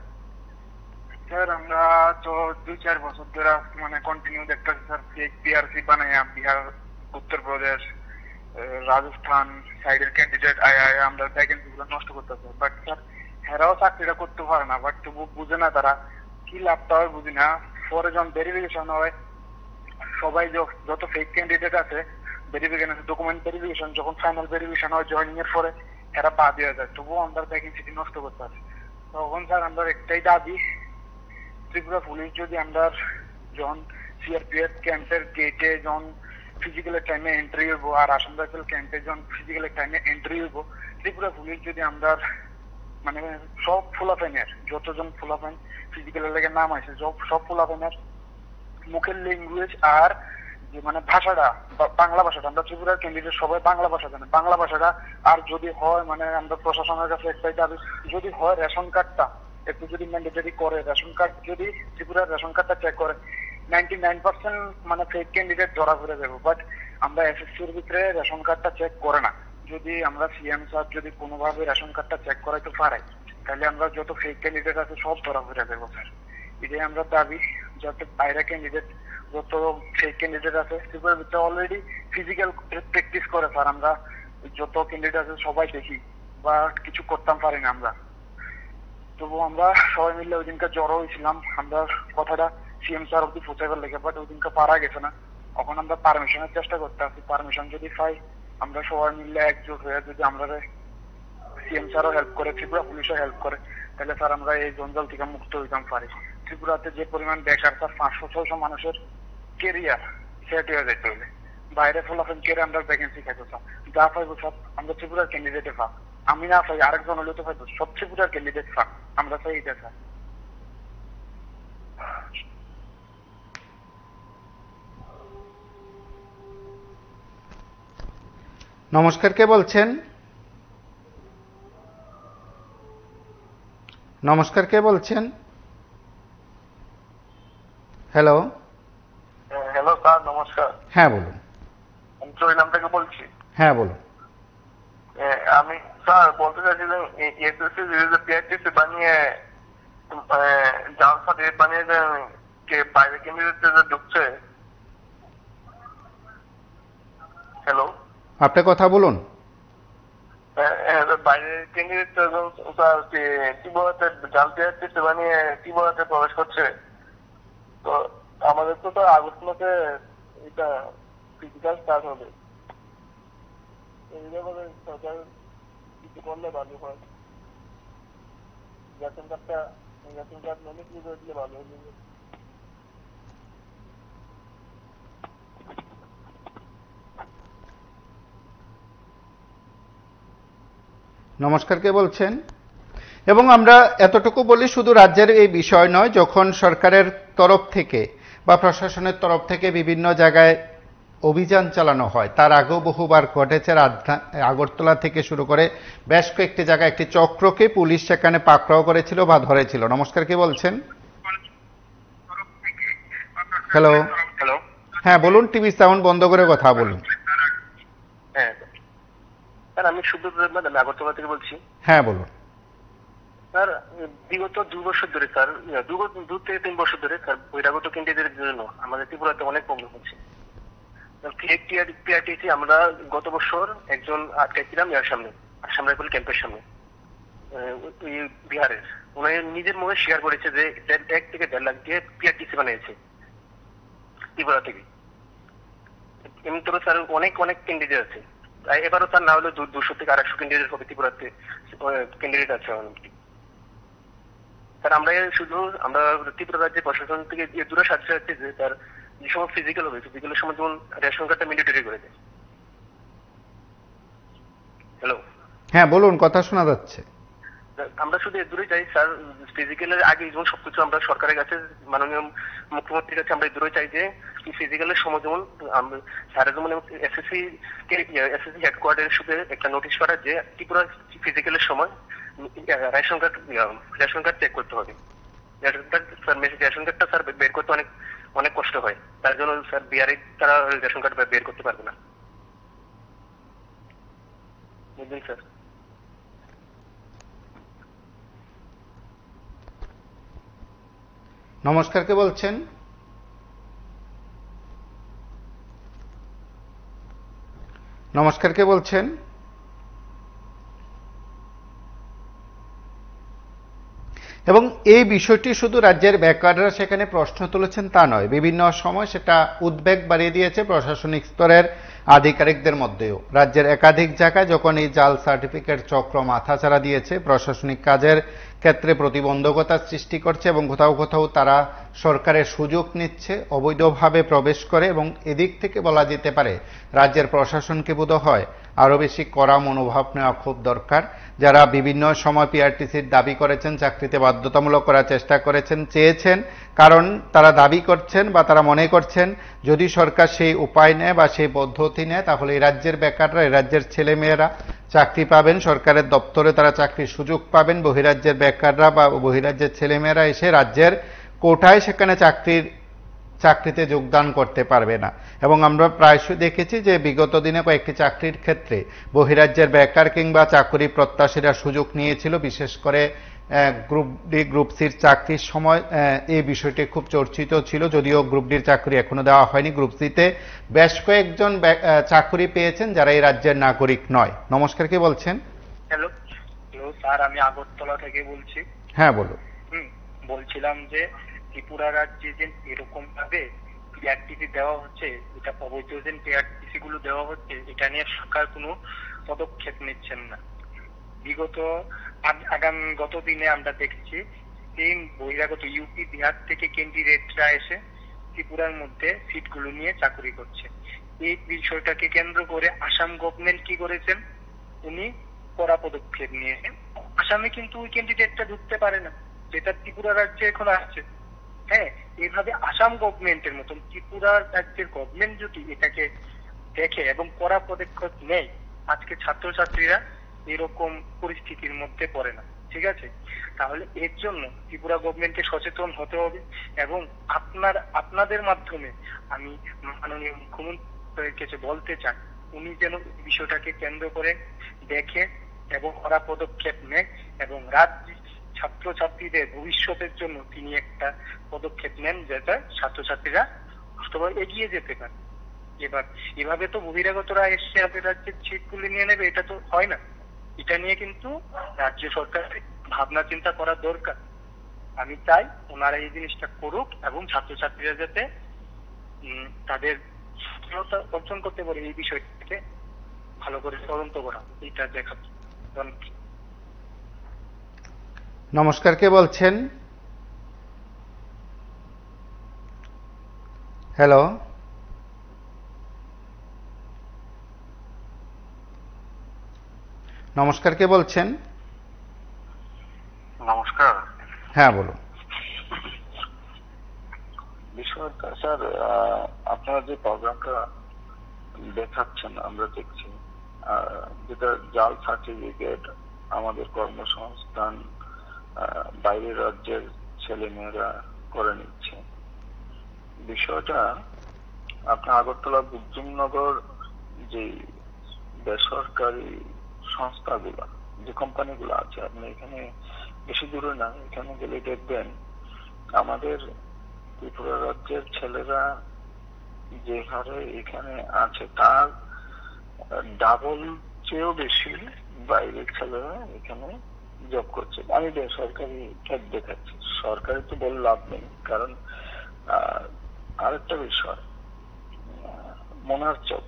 স্যার আমরা তো 2-4 বছর ধরে মানে কন্টিনিউ দেখতেছি স্যার, ফেক পিআরসি বানাইয়া বিহার, উত্তরপ্রদেশ, রাজস্থান সাইডের ক্যান্ডিডেট আয়া আমরা ভ্যাকেন্সি গুলো নষ্ট করতেছে। বাট স্যার হেরাও চাকরিটা করতে পারে না, বাট তবু বুঝে না তারা কি লাভটা হয় বুঝি না। পরে যখন ভেরিফিকেশন হয় সবাই যত ফেক ক্যান্ডিডেট আছে ভেরিফিকেশন ডকুমেন্ট ভেরিফিকেশন যখন ফাইনাল ভেরিফিকেশন হয় জয়নিং এর পরে এরা বাদ দিয়ে যায়, তবুও আমরা ভ্যাকেন্সিটি নষ্ট করতে পারি। তখন স্যার আমরা একটাই দাবি, ত্রিপুরা পুলিশ যদি আমরা যখন সিআরপিএফ ক্যাম্পের গেটে যখন ফিজিক্যালের টাইমে এন্ট্রি হইব আর আসাম রাইফেল ক্যাম্পে যখন ফিজিক্যালের টাইমে এন্ট্রি হইব, ত্রিপুরা পুলিশ যদি আমরা মানে সব ফুলাফেনের যতজন ফুলাফেন ফিজিক্যালের লেগে নাম আছে সব ফুলাফেনের মুখের ল্যাঙ্গুয়েজ আর যে মানে ভাষাটা বাংলা ভাষাটা, আমরা ত্রিপুরার ক্যান্ডিডেট সবাই বাংলা ভাষা জানে, বাংলা ভাষাটা। আর যদি হয় মানে আমরা প্রশাসনের কাছে একটাই দাবি, যদি হয় রেশন কার্ডটা একটু যদি ম্যান্ডেটরি করে, রেশন কার্ড যদি ত্রিপুরার রেশন কার্ডটা চেক করে 99% মানে ফেক ক্যান্ডিডেট ধরা পড়ে যাবে। বাট আমরা এসএসসির ভিতরে রেশন কার্ডটা চেক করে না। যদি আমরা সিএম স্যার যদি কোনোভাবে রেশন কার্ডটা চেক করাইতে পারে তাহলে আমরা যত ফেক ক্যান্ডিডেট আছে সব ধরা পড়ে যাবো স্যার। এটাই আমরা দাবি, যাতে বাইরে ক্যান্ডিডেট যত ফেক ক্যান্ডিডেট আছে ত্রিপুরার ভিতরে অলরেডি ফিজিক্যাল প্র্যাকটিস করে স্যার, আমরা যত ক্যান্ডিডেট আছে সবাই দেখি বা কিছু করতাম পারি না আমরা। তবু আমরা সবাই মিলে ওই দিনকে জড়ো হয়েছিলাম, আমরা কথাটা সিএম স্যার অব্দি পৌঁছাবার লেগে, বাট ওই দিনকে পারা গেছে না। এখন আমরা পারমিশনের চেষ্টা করতে আছি, পারমিশন যদি পাই আমরা সবাই মিলে একজোট হয়ে যদি আমরা সিএম স্যারও হেল্প করে, ত্রিপুরা পুলিশও হেল্প করে, তাহলে স্যার আমরা এই জঞ্জাল থেকে মুক্ত হইতাম পারি। ত্রিপুরাতে যে পরিমাণ বেকার স্যার 500-600 মানুষের কেরিয়ার সেট হয়ে যেতে হইলে বাইরে ফলাফল কেড়ে আমরা ভ্যাকেন্সি খাইতো স্যার, যা পাইবো সব আমরা ত্রিপুরার ক্যান্ডিডেটে পাক, আমি না পাই আরেকজন হলে তো পাইবো, সব ত্রিপুরার ক্যান্ডিডেট পাক, আমরা চাই এটা স্যার। নমস্কার, কে বলছেন? নমস্কার, কে বলছেন? হ্যালো। হ্যালো স্যার, নমস্কার। হ্যাঁ বলুন। আমি চৈলাম থেকে বলছি। হ্যাঁ বলুন। আমি স্যার বলতে চাইছিলাম এসএসসি পিআরটিসি বানিয়ে জাল সার্টিফিকেট বানিয়ে কে বাইরে ক্যান্ডিডেট ঢুকছে। হ্যালো, আপনি কথা বলুন। বাইরের ক্যান্ডিডেট ত্রিপুরাতে জাল পিআরটিসি বানিয়ে ত্রিপুরাতে প্রবেশ করছে। তো আমাদের তো আগস্ট মাসে এটা ফিজিক্যাল স্টার্ট হবে। এই ব্যাপারে সরকার কিছু করলে ভালো হয়। রেশন কার্ড অনেক কিছু দিলে ভালো হবে। নমস্কার, কে বলছেন? এবং আমরা এতটুকু বলি, শুধু রাজ্যের এই বিষয় নয়, যখন সরকারের তরফ থেকে বা প্রশাসনের তরফ থেকে বিভিন্ন জায়গায় অভিযান চালানো হয়, তার আগেও বহুবার ঘটেছে। আগরতলা থেকে শুরু করে বেশ কয়েকটি জায়গায় একটি চক্রকে পুলিশ সেখানে পাকড়াও করেছিল বা ধরেছিল। নমস্কার, কে বলছেন? হ্যালো। হ্যালো, হ্যাঁ বলুন, টিভি সাউন্ড বন্ধ করে কথা বলুন। হ্যাঁ স্যার, আমি সুব্রত ম্যাডাম আগরতলা থেকে বলছি। হ্যাঁ বলুন। স্যার, বিগত 2 বছর ধরে স্যার, 2 থেকে 3 বছর ধরে স্যার বহিরাগত ক্যান্ডিডেটের জন্য আমাদের ত্রিপুরাতে অনেক প্রবলেম হচ্ছে। পিআরটিসি আমরা গত বছর একজন আটকাইছিলাম ইয়ার সামনে, আসাম রাইফেল ক্যাম্পের সামনে, বিহারের। উনি নিজের মুখে স্বীকার করেছে যে 1 থেকে 1.5 লাখ দিয়ে পিআরটিসি বানিয়েছে ত্রিপুরা থেকে। এমনি তো স্যার অনেক ক্যান্ডিডেট আছে। এবারও তার না হলে 200 থেকে 250 ক্যান্ডিডেট হবে ত্রিপুরাতে, ক্যান্ডিডেট আছে অনেক। স্যার আমরা ত্রিপুরা রাজ্যের প্রশাসন থেকে দূরে সাথে সাথে যে তার যে সময় ফিজিক্যাল হবে, ফিজিক্যালের সময় যেমন রেশন কার্ডটা ম্যান্ডেটরি করে দেয়। হ্যালো। হ্যাঁ বলুন, কথা শোনা যাচ্ছে। আমরা শুধু দূরে চাই স্যার, ফিজিক্যালের আগে যেমন সবকিছু আমরা সরকারের কাছে, মাননীয় মুখ্যমন্ত্রীর কাছে আমরা দূরে চাই যে ফিজিক্যালের সময় যেমন স্যারের যেমন এসএসসি হেডকোয়ার্টারের সাথে একটা নোটিশ করা যে ত্রিপুরা ফিজিক্যালের সময় রেশন কার্ড চেক করতে হবে। রেশন কার্ডটা স্যার বের করতে অনেক কষ্ট হয়, তার জন্য স্যার বিহারে তারা রেশন কার্ড বের করতে পারবে না, বুঝলেন স্যার। নমস্কার, কে বলছেন? নমস্কার, কে বলছেন? এবং এই বিষয়টি শুধু রাজ্যের বেকাররা সেখানে প্রশ্ন তুলেছেন তা নয়, বিভিন্ন সময় সেটা উদ্বেগ বাড়িয়ে দিয়েছে প্রশাসনিক স্তরের আধিকারিকদের মধ্যেও। রাজ্যের একাধিক জায়গায় যখন এই জাল সার্টিফিকেট চক্র মাথাচাড়া দিয়েছে, প্রশাসনিক কাজের ক্ষেত্রে প্রতিবন্ধকতা সৃষ্টি করছে এবং কোথাও তারা সরকারের সুযোগ নিচ্ছে, অবৈধভাবে প্রবেশ করে। এবং এদিক থেকে বলা যেতে পারে রাজ্যের প্রশাসনকে বোধহয় আরো বেশি কড়া মনোভাব নেওয়া খুব দরকার। যারা বিভিন্ন সময় পিআরটিসির দাবি করেছেন, চাকরিতে বাধ্যতামূলক করার চেষ্টা করেছেন, চেয়েছেন, কারণ তারা দাবি করছেন বা তারা মনে করছেন যদি সরকার সেই উপায় নেয় বা সেই পদ্ধতি নেয়, তাহলে এই রাজ্যের বেকাররা, এই রাজ্যের ছেলেমেয়েরা চাকরি পাবেন, সরকারের দপ্তরে তারা চাকরির সুযোগ পাবেন। বহিরাজ্যের বেকাররা বা বহিরাজ্যের ছেলেমেয়েরা এসে রাজ্যের কোটায় সেখানে চাকরিতে যোগদান করতে পারবে না। এবং আমরা প্রায়শই দেখেছি যে বিগত দিনে কয়েকটি চাকরির ক্ষেত্রে বহিরাজ্যের বেকার কিংবা চাকরি প্রত্যাশীরা সুযোগ নিয়েছিল, বিশেষ করে গ্রুপ ডি গ্রুপ সির চাকরির সময় এই বিষয়টি খুব চর্চিত ছিল। যদিও গ্রুপ ডির চাকরি এখনো দেওয়া হয়নি, গ্রুপ সিতে বেশ কয়েকজন চাকরি পেয়েছেন যারা এই রাজ্যের নাগরিক নয়। নমস্কার, কে বলছেন? হ্যালো স্যার, আমি আগরতলা থেকে বলছি। হ্যাঁ বলুন। বলছিলাম যে ত্রিপুরা রাজ্যে যে এরকম ভাবে পিআরটিসি দেওয়া হচ্ছে, এটা অবৈধ যে পিআরটিসি গুলো দেওয়া হচ্ছে, এটা নিয়ে সরকার কোনো পদক্ষেপ নিচ্ছেন না। গত দিনে আমরা দেখছি এই বহিরাগত ইউপি বিহার থেকে ক্যান্ডিডেটরা এসে ত্রিপুরার মধ্যে সিটগুলো নিয়ে চাকরি করছে। এই বিষয়টাকে কেন্দ্র করে আসাম গভর্নমেন্ট কি করেছেন, উনি কড়া পদক্ষেপ নিয়েছেন। আসামে কিন্তু ওই ক্যান্ডিডেটটা ঢুকতে পারে না, যেটা ত্রিপুরা রাজ্যে এখন আসছে। হ্যাঁ, এইভাবে আসাম গভর্নমেন্টের মতন ত্রিপুরা রাজ্যের গভর্নমেন্ট যদি এটাকে দেখে এবং কড়া পদক্ষেপ নেয়, আজকে ছাত্রছাত্রীরা এরকম পরিস্থিতির মধ্যে পড়ে না। ঠিক আছে, তাহলে এর জন্য ত্রিপুরা গভর্নমেন্টকে সচেতন হতে হবে। এবং আপনাদের মাধ্যমে আমি মাননীয় মুখ্যমন্ত্রীর কাছে বলতে চাই, উনি যেন বিষয়টাকে কেন্দ্র করে দেখে এবং কড়া পদক্ষেপ নেয় এবং রাজ্য ছাত্রছাত্রীদের ভবিষ্যতের জন্য তিনি একটা পদক্ষেপ নেন, যেটা ছাত্রছাত্রীরা সুষ্ঠুভাবে এগিয়ে যেতে পারে। এবার এভাবে তো বহিরাগতরা এসে আমাদের রাজ্যের সিটগুলি নিয়ে নেবে, এটা তো হয় না। এটা নিয়ে কিন্তু রাজ্য সরকারের ভাবনা চিন্তা করা দরকার। আমি চাই ওনারা এই জিনিসটা করুক এবং ছাত্রছাত্রীরা যাতে তাদের সফলতা অর্জন করতে পারে এই বিষয়টাকে ভালো করে তদন্ত করা, এটা দেখা। নমস্কার, কে বলছেন? হ্যালো, নমস্কার, কে বলছেন? নমস্কার। হ্যাঁ বলুন। বিষয়টা স্যার, আপনারা যে প্রোগ্রামটা দেখাচ্ছেন আমরা দেখছি, যেটা জাল সার্টিফিকেট, আমাদের কর্মসংস্থান বাইরের রাজ্যের ছেলেমেয়েরা করে নিচ্ছে। বিষয়টা আপনার আগরতলা বুদ্ধিনগর যে বেসরকারি সংস্থাগুলো, যে কোম্পানিগুলো আছে, আপনি এখানে বেশি দূরে না, এখানে গেলে দেখবেন আমাদের ত্রিপুরা রাজ্যের ছেলেরা যে হারে এখানে আছে তার ডাবল চেয়েও বেশি বাইরের ছেলেরা এখানে জব করছে। আমি বেসরকারি দেখাচ্ছি, সরকারি তো বলে লাভ নেই। কারণ আরেকটা বিষয়, মোনার চোখ,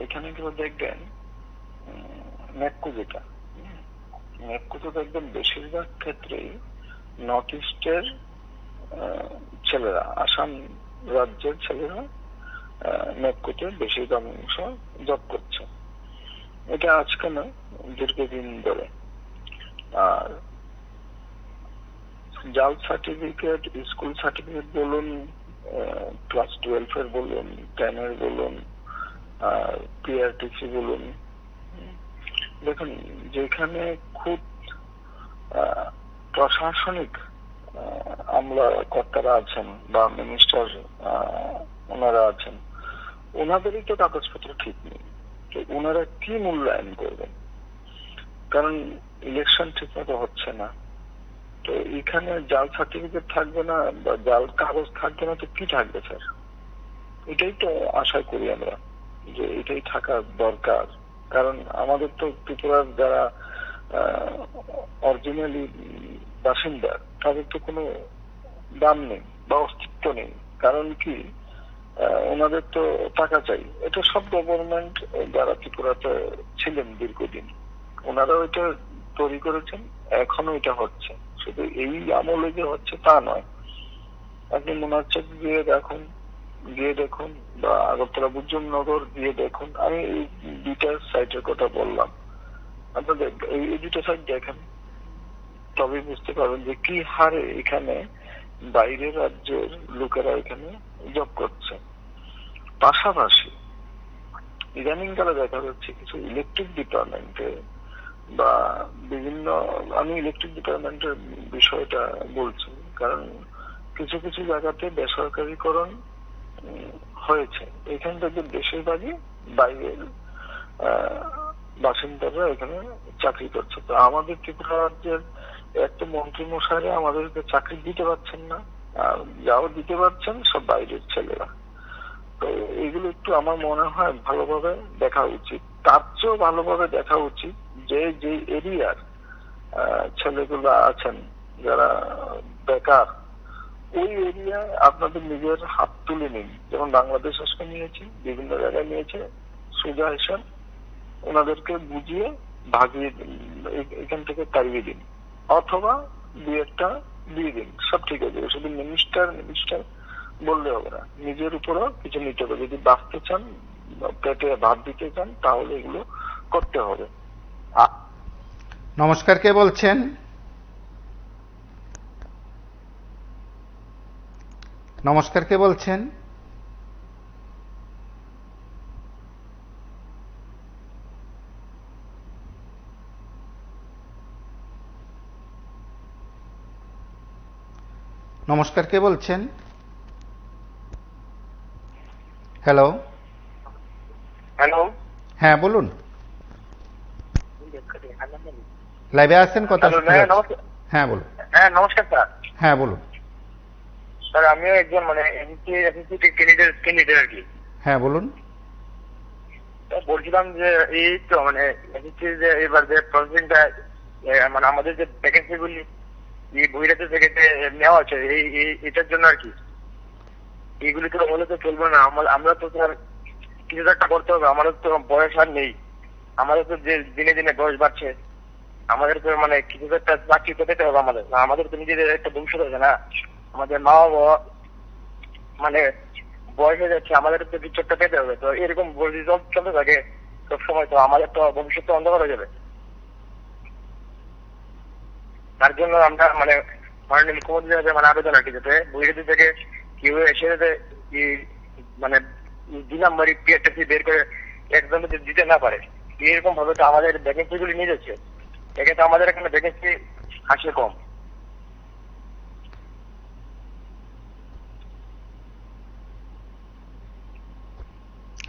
এখানে কিন্তু দেখবেন নেপকো দেখবেন বেশিরভাগ ক্ষেত্রেই নর্থ ইস্টের ছেলেরা, আসাম রাজ্যের ছেলেরা নেপকোতে বেশিরভাগ অংশ জব করছে। এটা আজকে না, দীর্ঘদিন ধরে। আর জাল সার্টিফিকেট, স্কুল সার্টিফিকেট বলুন, ক্লাস 12 এর বলুন, 10 এর বলুন, পিআরটিসি বলুন, দেখুন যেখানে খুব প্রশাসনিক আমলা কর্তারা আছেন বা মিনিস্টার ওনারা আছেন, ওনাদেরই তো কাগজপত্র ঠিক নেই, তো ওনারা কি মূল্যায়ন করবেন? কারণ ইলেকশন ঠিক মতো হচ্ছে না, তো এখানে জাল সার্টিফিকেট থাকবে না বা জাল কাগজ থাকবে না, তো কি থাকবে স্যার? এটাই তো আশা করি আমরা যে এটাই থাকা দরকার। কারণ আমাদের তো ত্রিপুরার যারা অরিজিনালি বাসিন্দা, তাদের তো কোনো দাম নেই বা অস্তিত্ব নেই। কারণ কি, ওনাদের তো টাকা চাই। এটা সব গভর্নমেন্ট যারা ত্রিপুরাতে ছিলেন দীর্ঘদিন, ওনারা ওইটা তৈরি করেছেন, এখনো এটা হচ্ছে। শুধু এই আমলে যে হচ্ছে তা নয়, আপনি মোনারচক গিয়ে দেখুন বা আগরতলা বুদ্ধিনগর গিয়ে দেখুন। আমি এই দুইটা সাইটের কথা বললাম, আপনাদের এই দুটো সাইট দেখেন, তবেই বুঝতে পারবেন যে কি হারে এখানে বাইরের রাজ্যের লোকেরা এখানে জব করছে। পাশাপাশি ইদানিং কালে দেখা যাচ্ছে কিছু ইলেকট্রিক ডিপার্টমেন্টে বা বিভিন্ন, আমি ইলেকট্রিক ডিপার্টমেন্টের বিষয়টা বলছি কারণ কিছু কিছু জায়গাতে বেসরকারীকরণ হয়েছে। এখান থেকে বেশিরভাগই বাইরের বাসিন্দারা এখানে চাকরি করছে। তো আমাদের ত্রিপুরা রাজ্যের একটা মন্ত্রী মশাইরা আমাদেরকে চাকরি দিতে পারছেন না, আর যাও দিতে পারছেন সব বাইরের ছেলেরা। তো এগুলো একটু আমার মনে হয় ভালোভাবে দেখা উচিত। তার চেয়েও ভালোভাবে দেখা উচিত যে যে এরিয়ার ছেলেগুলো আছেন যারা বেকার, ওই এরিয়ায় আপনাদের নিজের হাত তুলে নিন। যেমন বাংলাদেশ আজকে নিয়েছে, বিভিন্ন জায়গায় নিয়েছে, সোজা হিসাব ওনাদেরকে বুঝিয়ে ভাগিয়ে এখান থেকে তাড়িয়ে দিন, অথবা দুই একটা দিয়ে দিন, সব ঠিক আছে। শুধু মিনিস্টার বললে হবে না, নিজের উপরও কিছু নিতে হবে। যদি বাঁচতে চান, পেটে ভাত দিতে চান, তাহলে এগুলো করতে হবে। নমস্কার, কে বলছেন? নমস্কার, কে বলছেন? নমস্কার, কে বলছেন? হ্যালো, হ্যাঁ বলুন। লাইভে আছেন, কথা হ্যাঁ বলুন। হ্যাঁ নমস্কার স্যার। হ্যাঁ বলুন স্যার, আমিও একজন মানে ক্যান্ডিডেট আর কি। হ্যাঁ বলুন। বলছিলাম যে এই তো মানে যে এবার যে প্রসেসিংটা মানে আমাদের যে ভ্যাকেন্সি গুলি এই বহিরাজ্য থেকে নেওয়া আছে এটার জন্য আর কি এইগুলি তো হলে তো চলবে না। আমরা তো স্যার কিছু একটা করতে হবে, আমাদের তো বয়স আর নেই, আমাদের তো যে দিনে দিনে বয়স বাড়ছে, আমাদের তো মানে কিছু একটা চাকরি পেতে হবে আমাদের, আমাদের তো নিজেদের একটা ভবিষ্যৎ আছে না, আমাদের মা বাবা মানে বয়স হয়ে যাচ্ছে, আমাদের তো কিছু একটা পেতে হবে। তো এরকম চলতে থাকে সবসময়, তো আমাদের তো ভবিষ্যৎ তো অন্ধকার হয়ে যাবে। তার জন্য আমরা মানে মাননীয় মুখ্যমন্ত্রীর কাছে মানে আবেদন আর কি, যাতে বহিরাজ্য থেকে কেউ এসে যাতে মানে 2 নম্বরই পিআরটিসি বের করে একদম দিতে না পারে। এরকম ভাবে তো আমাদের ভ্যাকেন্সি গুলি নিয়ে যাচ্ছে, একে তো আমাদের এখানে ভ্যাকেন্সি আসে কম।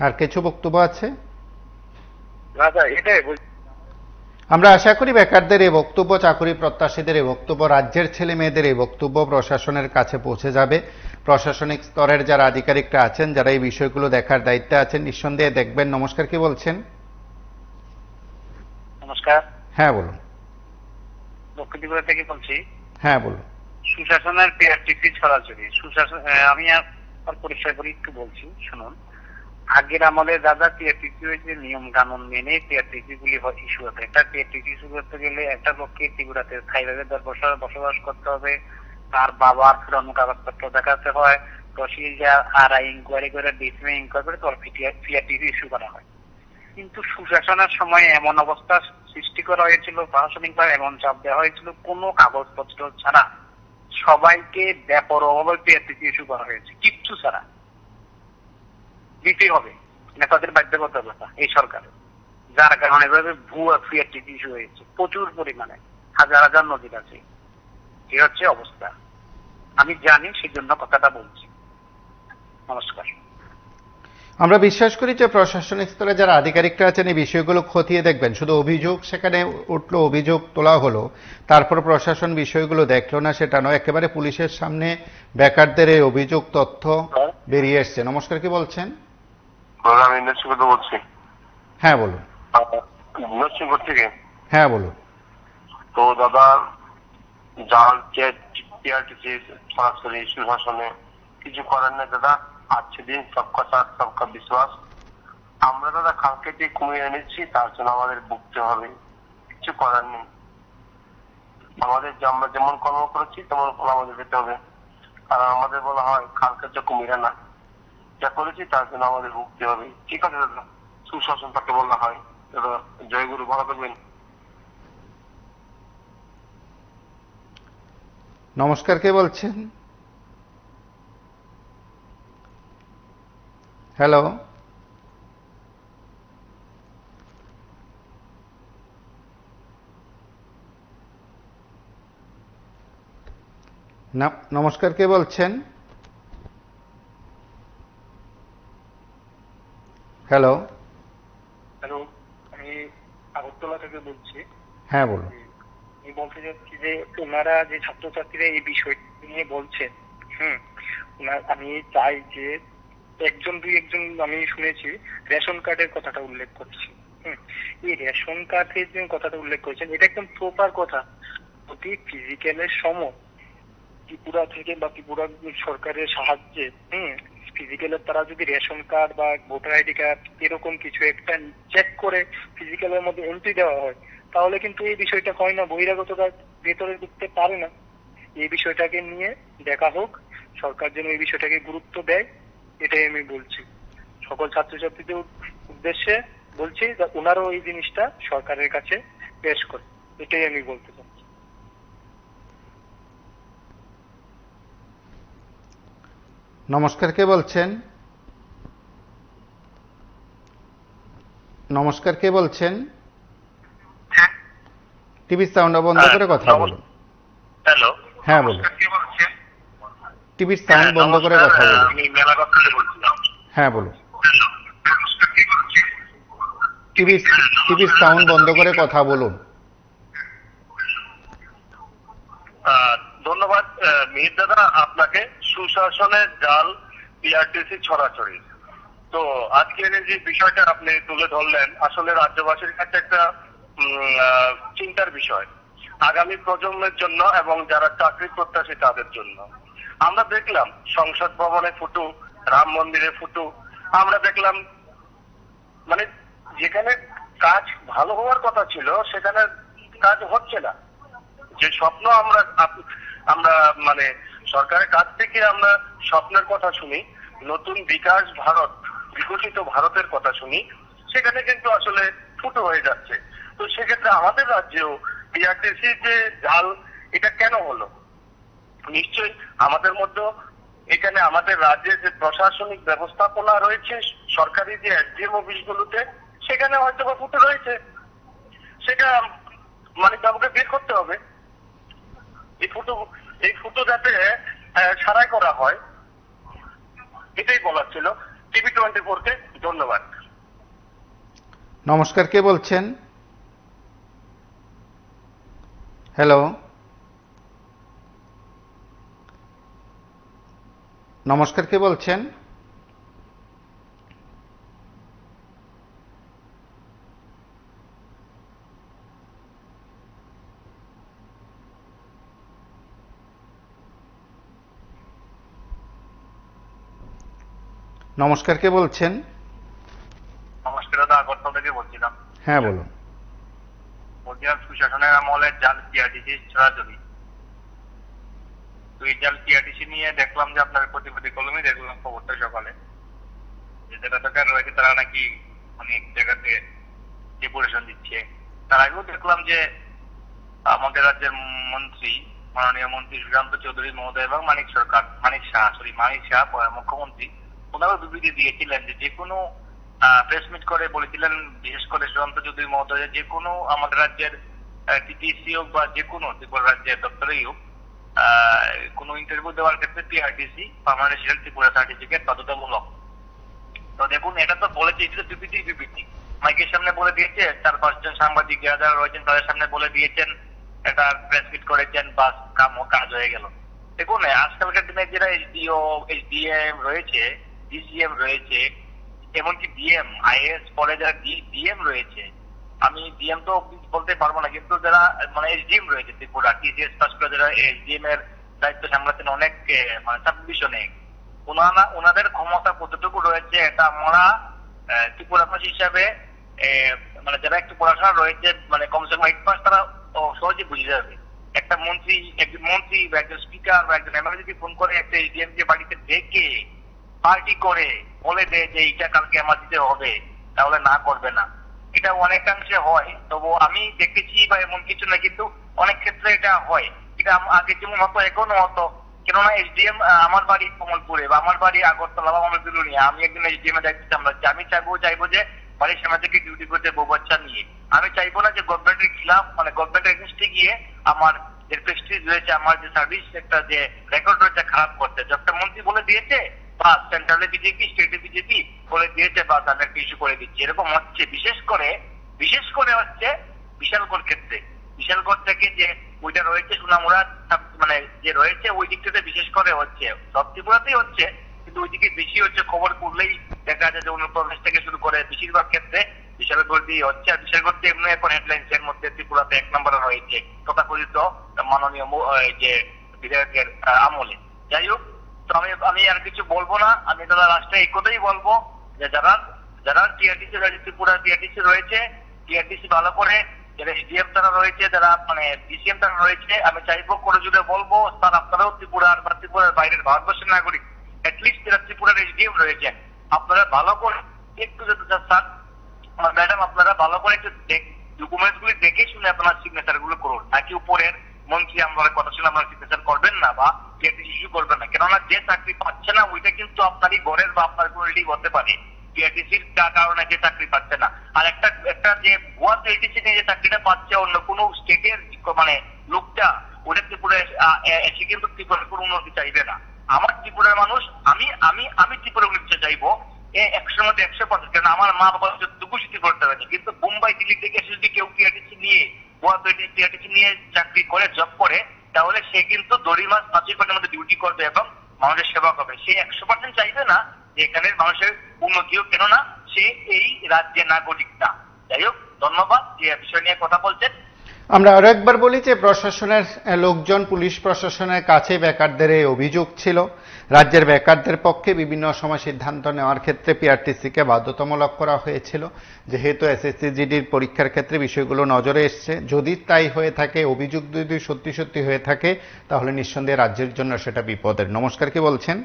আর কিছু বক্তব্য আছে? না স্যার, এটাই বলছি। আমরা আশা করি বেকারদের এই বক্তব্য, চাকরি প্রত্যাশীদের এই বক্তব্য, রাজ্যের ছেলে মেয়েদের এই বক্তব্য প্রশাসনের কাছে পৌঁছে যাবে। প্রশাসনিক স্তরের যারা আধিকারিকরা আছেন, যারা এই বিষয়গুলো দেখার দায়িত্বে আছেন, নিঃসন্দেহে দেখবেন। নমস্কার, কি বলছেন? নমস্কার। হ্যাঁ বলুন। দক্ষিণ ত্রিপুরা থেকে বলছি। হ্যাঁ বলুন। সুশাসনের পিআরটিসি ছড়াছড়ি, সুশাসন আমি আর পরিষ্কার করে একটু বলছি, শুনুন। আগের আমলে দাদা পিআরটিসি হয়েছে নিয়ম কানুন মেনে পিআরটিসি গুলি ইস্যু হতো। একটা পিআরটিসি ইস্যু করতে গেলে একটা লোককে ত্রিপুরাতে স্থায়ীভাবে 10 বছর বসবাস করতে হবে, তার বাবার পুরানো কাগজপত্র দেখাতে হয়, তহসিলদার আর ইনকোয়ারি করে ডিসিএম ইনকোয়ারি করে তোর পিআরটিসি ইস্যু করা হয়। কিন্তু সুশাসনের সময় এমন অবস্থা সৃষ্টি করা হয়েছিল, প্রশাসনিকভাবে এমন চাপ দেওয়া হয়েছিল, কোনো কাগজপত্র ছাড়া সবাইকে বেপরোয়াভাবে পিআরটিসি ইস্যু করা হয়েছে, কিচ্ছু ছাড়া। দিতে হবে, নেতাদের বাধ্যবাধকতা এই সরকারের, যার কারণে এভাবে ভুয়া পিআরটিসি ইস্যু হয়েছে প্রচুর পরিমাণে, হাজার হাজার নজির আছে। এই হচ্ছে অবস্থা, আমি জানি, সেই জন্য কথাটা বলছি। নমস্কার। আমরা বিশ্বাস করি যে প্রশাসনিক স্তরে যারা আধিকারিকরা আছেন এই বিষয়গুলো খতিয়ে দেখবেন। শুধু অভিযোগ সেখানে উঠলো, অভিযোগ তোলা হলো, তারপর প্রশাসন বিষয়গুলো দেখলো না, সেটা নয়। একেবারে পুলিশের সামনে বেকারদের এই অভিযোগ তথ্য বেরিয়ে এসছে। নমস্কার, কি বলছেন? আমি নরসিংহ বলছি। হ্যাঁ বলুন। নরসিংহ থেকে। হ্যাঁ বলুন। তো দাদা, যার পিআরটিসি সরাসরি সুশাসনে কিছু করার নেই দাদা, আজকে দিন সবকা সাথ সবকা বিশ্বাস। আমরা দাদা কালকে যে কমিয়ে এনেছি, তার জন্য আমাদের ভুগতে হবে, কিছু করার নেই। আমাদের আমরা যেমন কর্ম করেছি তেমন ফল আমাদের পেতে হবে, কারণ আমাদের বলা হয় কালকে যে কমিয়ে না, যা করেছি তার জন্য আমাদের ভুগতে হবে। ঠিক আছে দাদা, সুশাসন তাকে বলা হয়। দাদা জয়গুরু, ভালো থাকবেন। নমস্কার, কে বলছেন? হ্যালো। নমস্কার, কে বলছেন? হ্যালো। হ্যালো, আমি আগরতলা থেকে বলছি। হ্যাঁ বলুন। আমি বলতে চাচ্ছি যে ওনারা যে ছাত্রছাত্রীরা এই বিষয়টি নিয়ে বলছেন, আমি চাই যে একজন দুই একজন আমি শুনেছি রেশন কার্ডের কথাটা উল্লেখ করছি। এই রেশন কার্ডের যে কথাটা উল্লেখ করেছেন, এটা একদম প্রপার কথা। যদি ফিজিক্যালের সময় ত্রিপুরা থেকে বা ত্রিপুরা সরকারের সাহায্যে ফিজিক্যালের তারা যদি রেশন কার্ড বা ভোটার আইডি কার্ড এরকম কিছু একটা চেক করে ফিজিক্যালের মধ্যে এন্ট্রি দেওয়া হয়, তাহলে কিন্তু এই বিষয়টা হয় না, বহিরাগতরা ভেতরে ঢুকতে পারে না। এই বিষয়টাকে নিয়ে দেখা হোক, সরকার যেন এই বিষয়টাকে গুরুত্ব দেয়, এটাই আমি বলছি। সকল ছাত্রছাত্রীদের উদ্দেশ্যে বলছি যে ওনারাও এই জিনিসটা সরকারের কাছে পেশ করে, এটাই আমি বলতে চাচ্ছি। নমস্কার, কে বলছেন? নমস্কার, কে বলছেন? টিভির সাউন্ড বন্ধ করে কথা বলুন। হ্যালো। হ্যাঁ বলুন। টিভির সাউন্ড বন্ধ করে কথা বলুন। আমি মেলাঘর থেকে বলছিলাম। হ্যাঁ বলুন। টিভির সাউন্ড বন্ধ করে কথা বলুন। ধন্যবাদ মিহির দাদা আপনাকে। সুশাসনের জাল পিআরটিসি ছড়াছড়ি, তো আজকের যে বিষয়টা আপনি তুলে ধরলেন আসলে রাজ্যবাসীর কাছে একটা চিন্তার বিষয়, আগামী প্রজন্মের জন্য এবং যারা চাকরি প্রত্যাশী তাদের জন্য। আমরা দেখলাম সংসদ ভবনে ফুটো, রাম মন্দিরে ফুটো, আমরা দেখলাম মানে যেখানে কাজ ভালো হওয়ার কথা ছিল সেখানে কাজ হচ্ছে না। যে স্বপ্ন আমরা মানে সরকারের কাছ থেকে আমরা স্বপ্নের কথা শুনি, নতুন বিকাশ ভারত, বিকশিত ভারতের কথা শুনি, সেখানে কিন্তু আসলে ফুটো হয়ে যাচ্ছে। তো সেক্ষেত্রে আমাদের রাজ্যেও বিআরটিসি যে জাল, এটা কেন হলো? নিশ্চয়ই আমাদের মধ্যে এখানে আমাদের রাজ্যে যে প্রশাসনিক ব্যবস্থাপনা রয়েছে, সরকারি যে এসডিএম অফিসগুলোতে, সেখানে হয়তো বা ফুটো রয়েছে, সেটা মানে বাবুকে বের করতে হবে। এই ফুটো যাতে সারাই করা হয়, এটাই বলার ছিল। টিভি24 কে ধন্যবাদ। নমস্কার, কে বলছেন? হ্যালো, নমস্কার, কে বলছেন? নমস্কার, কে বলছেন? নমস্কার দাদা, আগরতলা থেকে বলছিলাম। হ্যাঁ বলুন। বলছিলাম সুশাসনের আমলে জাল পিআরটিসি ছড়াছড়ি, তো এই জাল পিআরটিসি নিয়ে দেখলাম যে আপনার প্রতিবাদী কলমে দেখলাম খবরটা সকালে, যে যারা বেকার রয়েছে তারা নাকি অনেক জায়গাতে ডেপুটেশন দিচ্ছে। তার আগেও দেখলাম যে আমাদের রাজ্যের মন্ত্রী, মাননীয় মন্ত্রী সুশান্ত চৌধুরী মহোদয় এবং মানিক শাহ মুখ্যমন্ত্রী, ওনারও বিবৃতি দিয়েছিলেন যে কোনো প্রেস মিট করে বলেছিলেন, বিশেষ করে সুশান্ত চৌধুরী মহোদয়, যে কোনো আমাদের রাজ্যের টিটিসি হোক বা যে কোনো ত্রিপুরা রাজ্যের দপ্তরেই হোক, কোনো ইন্টারভিউ দেওয়ার ক্ষেত্রে PRTC permanent resident Tripura certificate বাধ্যতামূলক। তো দেখুন, এটা তো বলেছে, এটা বিবৃতি মাইকের সামনে বলে দিয়েছে, 4-5 জন সাংবাদিক যারা রয়েছেন তাদের সামনে বলে দিয়েছেন, এটা প্রেস মিট করেছেন, বাস কাজ হয়ে গেল। দেখুন, আজকালকার দিনে যারা এসডিও, এসডিএম রয়েছে, ডিসিএম রয়েছে, এমনকি ডিএম, আইএস পরে যারা ডিএম রয়েছে, আমি ডিএম তো বলতে পারবো না, কিন্তু যারা মানে এসডিএম রয়েছে ত্রিপুরা, টিসিএস পাস করে যারা এসডিএম এর দায়িত্ব সামলাচ্ছেন অনেক মানে সাবডিভিশনে, ওনাদের ক্ষমতা কতটুকু রয়েছে এটা আমরা ত্রিপুরাবাসী হিসাবে মানে যারা একটু পড়াশোনা রয়েছে, মানে কমসে কম 8 মাস, তারা সহজে বুঝে যাবে। একজন মন্ত্রী বা একজন স্পিকার বা একজন এমএলএ যদি ফোন করে একটা এসডিএম কে বাড়িতে ডেকে পার্টি করে বলে দেয় যে এইটা কালকে আমার দিতে হবে, তাহলে না করবে না, এটা অনেকাংশে হয়। তবু আমি দেখেছি বা এমন কিছু না, কিন্তু অনেক ক্ষেত্রে এটা হয়। এটা আগে যেমন হতো এখনো হতো, কেননা এসডিএম আমার বাড়ি কমলপুরে বা আমার বাড়ি আগরতলা বা আমার বিলুনিয়া, আমি একজন এসডিএম এর দায়িত্ব সামলাচ্ছি, আমি চাইবো যে বাড়ির সামনে থেকে ডিউটি করতে বউ বাচ্চা নিয়ে। আমি চাইবো না যে গভর্নমেন্টের খিলাফ, মানে গভর্নমেন্টের এগেইনস্টে গিয়ে আমার যে প্রেস্টিজ রয়েছে, আমার যে সার্ভিস একটা যে রেকর্ড রয়েছে খারাপ করতে। একটা মন্ত্রী বলে দিয়েছে বা সেন্ট্রালে বিজেপি, স্টেটে বিজেপি বলে দিয়েছে, বা আমি একটা ইস্যু করে দিচ্ছি, এরকম হচ্ছে। বিশেষ করে হচ্ছে বিশালগড় ক্ষেত্রে, বিশালগড় থেকে যে ওইটা রয়েছে সোনামুড়া, মানে যে রয়েছে ওই দিকটাতে বিশেষ করে হচ্ছে, সব ত্রিপুরাতেই হচ্ছে, কিন্তু ওইদিকে বেশি হচ্ছে। খবর করলেই দেখা যায় যে অনুপ্রবেশ থেকে শুরু করে বেশিরভাগ ক্ষেত্রে বিশালগড় দিয়ে হচ্ছে। আর বিশালগড় দিয়ে এমনি এখন হেডলাইন্স এর মধ্যে ত্রিপুরাতে 1 নম্বরে রয়েছে তথাকথিত মাননীয় যে বিধায়কের আমলে। যাই হোক, তো আমি আর কিছু বলবো না। আমি তারা লাস্টে এই কথাই বলবো যে যারা টিআরটিসি ত্রিপুরা টিআরটিসি রয়েছে, টিআরটিসি ভালো করে, যারা এসডিএম তারা রয়েছে, যারা মানে ডিসিএম তারা রয়েছে, আমি চাইবো করে জুড়ে বলবো, স্যার আপনারাও ত্রিপুরার বা ত্রিপুরার বাইরের ভারতবর্ষের নাগরিক, অ্যাটলিস্ট যারা ত্রিপুরার এসডিএম রয়েছেন, আপনারা ভালো করে একটু স্যার ম্যাডাম, আপনারা ভালো করে একটু ডকুমেন্টস গুলি দেখে শুনে আপনার সিগনেচার গুলো করুন, নাকি উপরের মন্ত্রী আপনার কথা শুনে আপনার সিগনেচার করবেন না বা টিআরটিসি ইস্যু করবেন না। কেননা যে চাকরি পাচ্ছে না ওইটা কিন্তু আপনারই ঘরের বা আপনার কোনো রিলেটিভ হতে পারে, টিআরটিসির কারণে যে চাকরি পাচ্ছে না। আর একটা যে ভুয়া টিআরটিসি নিয়ে যে চাকরিটা পাচ্ছে অন্য কোনো স্টেটের মানে লোকটা, ওটা ত্রিপুরা এসে কিন্তু ত্রিপুরার কোনো উন্নতি চাইবে না। আমার ত্রিপুরার মানুষ, আমি ত্রিপুরা উন্নতি চাইবো 100 মধ্যে 100%, কারণ আমার মা বাবা যতটুকু শিক্ষি করতে পারেনি। কিন্তু মুম্বাই, দিল্লি থেকে এসে যদি কেউ টিআরটিসি নিয়ে টিআরটিসি নিয়ে চাকরি করে, জব করে, তাহলে সে কিন্তু দড়ি মাস 5 ঘন্টার মধ্যে ডিউটি করবে এবং মানুষের সেবা করবে। সে 100% চাইবে না যে এখানের মানুষের উন্নতি হোক, কেননা সে এই রাজ্যের নাগরিক না। যাই হোক, ধন্যবাদ যে বিষয় নিয়ে কথা বলছেন। আমরা আরো একবার বলি যে প্রশাসনের লোকজন, পুলিশ প্রশাসনের কাছে বেকারদের এই অভিযোগ ছিল। রাজ্যের বেকারদের পক্ষে বিভিন্ন সময় সিদ্ধান্ত নেওয়ার ক্ষেত্রে পিআরটিসিকে বাধ্যতামূলক করা হয়েছিল, যেহেতু এসএসসি জিডির পরীক্ষার ক্ষেত্রে বিষয়গুলো নজরে এসছে। যদি তাই হয়ে থাকে, অভিযোগ যদি সত্যি সত্যি হয়ে থাকে, তাহলে নিঃসন্দেহে রাজ্যের জন্য সেটা বিপদের। নমস্কার, কি বলছেন?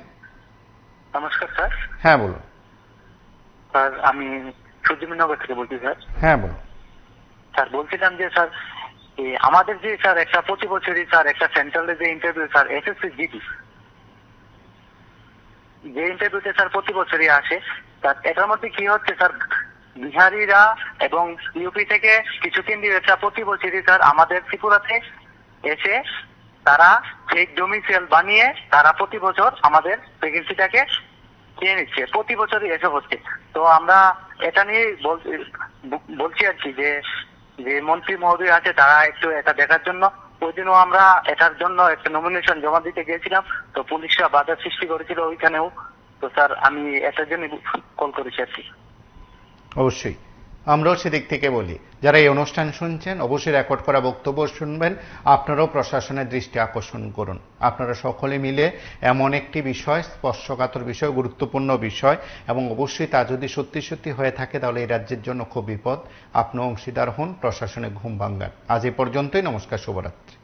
নমস্কার স্যার। হ্যাঁ বলুন। স্যার আমি সূর্যমনগর থেকে বলছি স্যার। হ্যাঁ বলুন। স্যার বলছিলাম যে স্যার আমাদের যে স্যার একটা প্রতি বছরই স্যার একটা সেন্ট্রালে যে ইন্টারভিউ স্যার এসএসসি জিডি, যে ইন্টারভিউতে স্যার প্রতি বছরই আসে, স্যার এটার মধ্যে কি হচ্ছে স্যার, বিহারিরা এবং ইউপি থেকে কিছু ক্যান্ডিডেটরা প্রতি বছরই স্যার আমাদের ত্রিপুরাতে এসে তারা ফেক ডোমিসাইল বানিয়ে তারা প্রতি বছর আমাদের ভ্যাকেন্সিটাকে খেয়ে নিচ্ছে, প্রতি বছরই এসে হচ্ছে। তো আমরা এটা নিয়ে বলছি আর কি, যে মন্ত্রী মহোদয় আছে তারা একটু এটা দেখার জন্য। ওই দিনও আমরা এটার জন্য একটা নমিনেশন জমা দিতে গিয়েছিলাম, তো পুলিশরা বাধা সৃষ্টি করেছিল ওইখানেও। তো স্যার আমি এটার জন্য কল করেছি আর কি। অবশ্যই আমরাও সেদিক থেকে বলি, যারা এই অনুষ্ঠান শুনছেন অবশ্যই রেকর্ড করা বক্তব্য শুনবেন, আপনারাও প্রশাসনের দৃষ্টি আকর্ষণ করুন। আপনারা সকলে মিলে এমন একটি বিষয়, স্পর্শকাতর বিষয়, গুরুত্বপূর্ণ বিষয়, এবং অবশ্যই তা যদি সত্যি সত্যি হয়ে থাকে তাহলে এই রাজ্যের জন্য খুব বিপদ। আপনিও অংশীদার হন, প্রশাসনে ঘুম ভাঙ্গান। আজ এই পর্যন্তই। নমস্কার, শুভরাত্রি।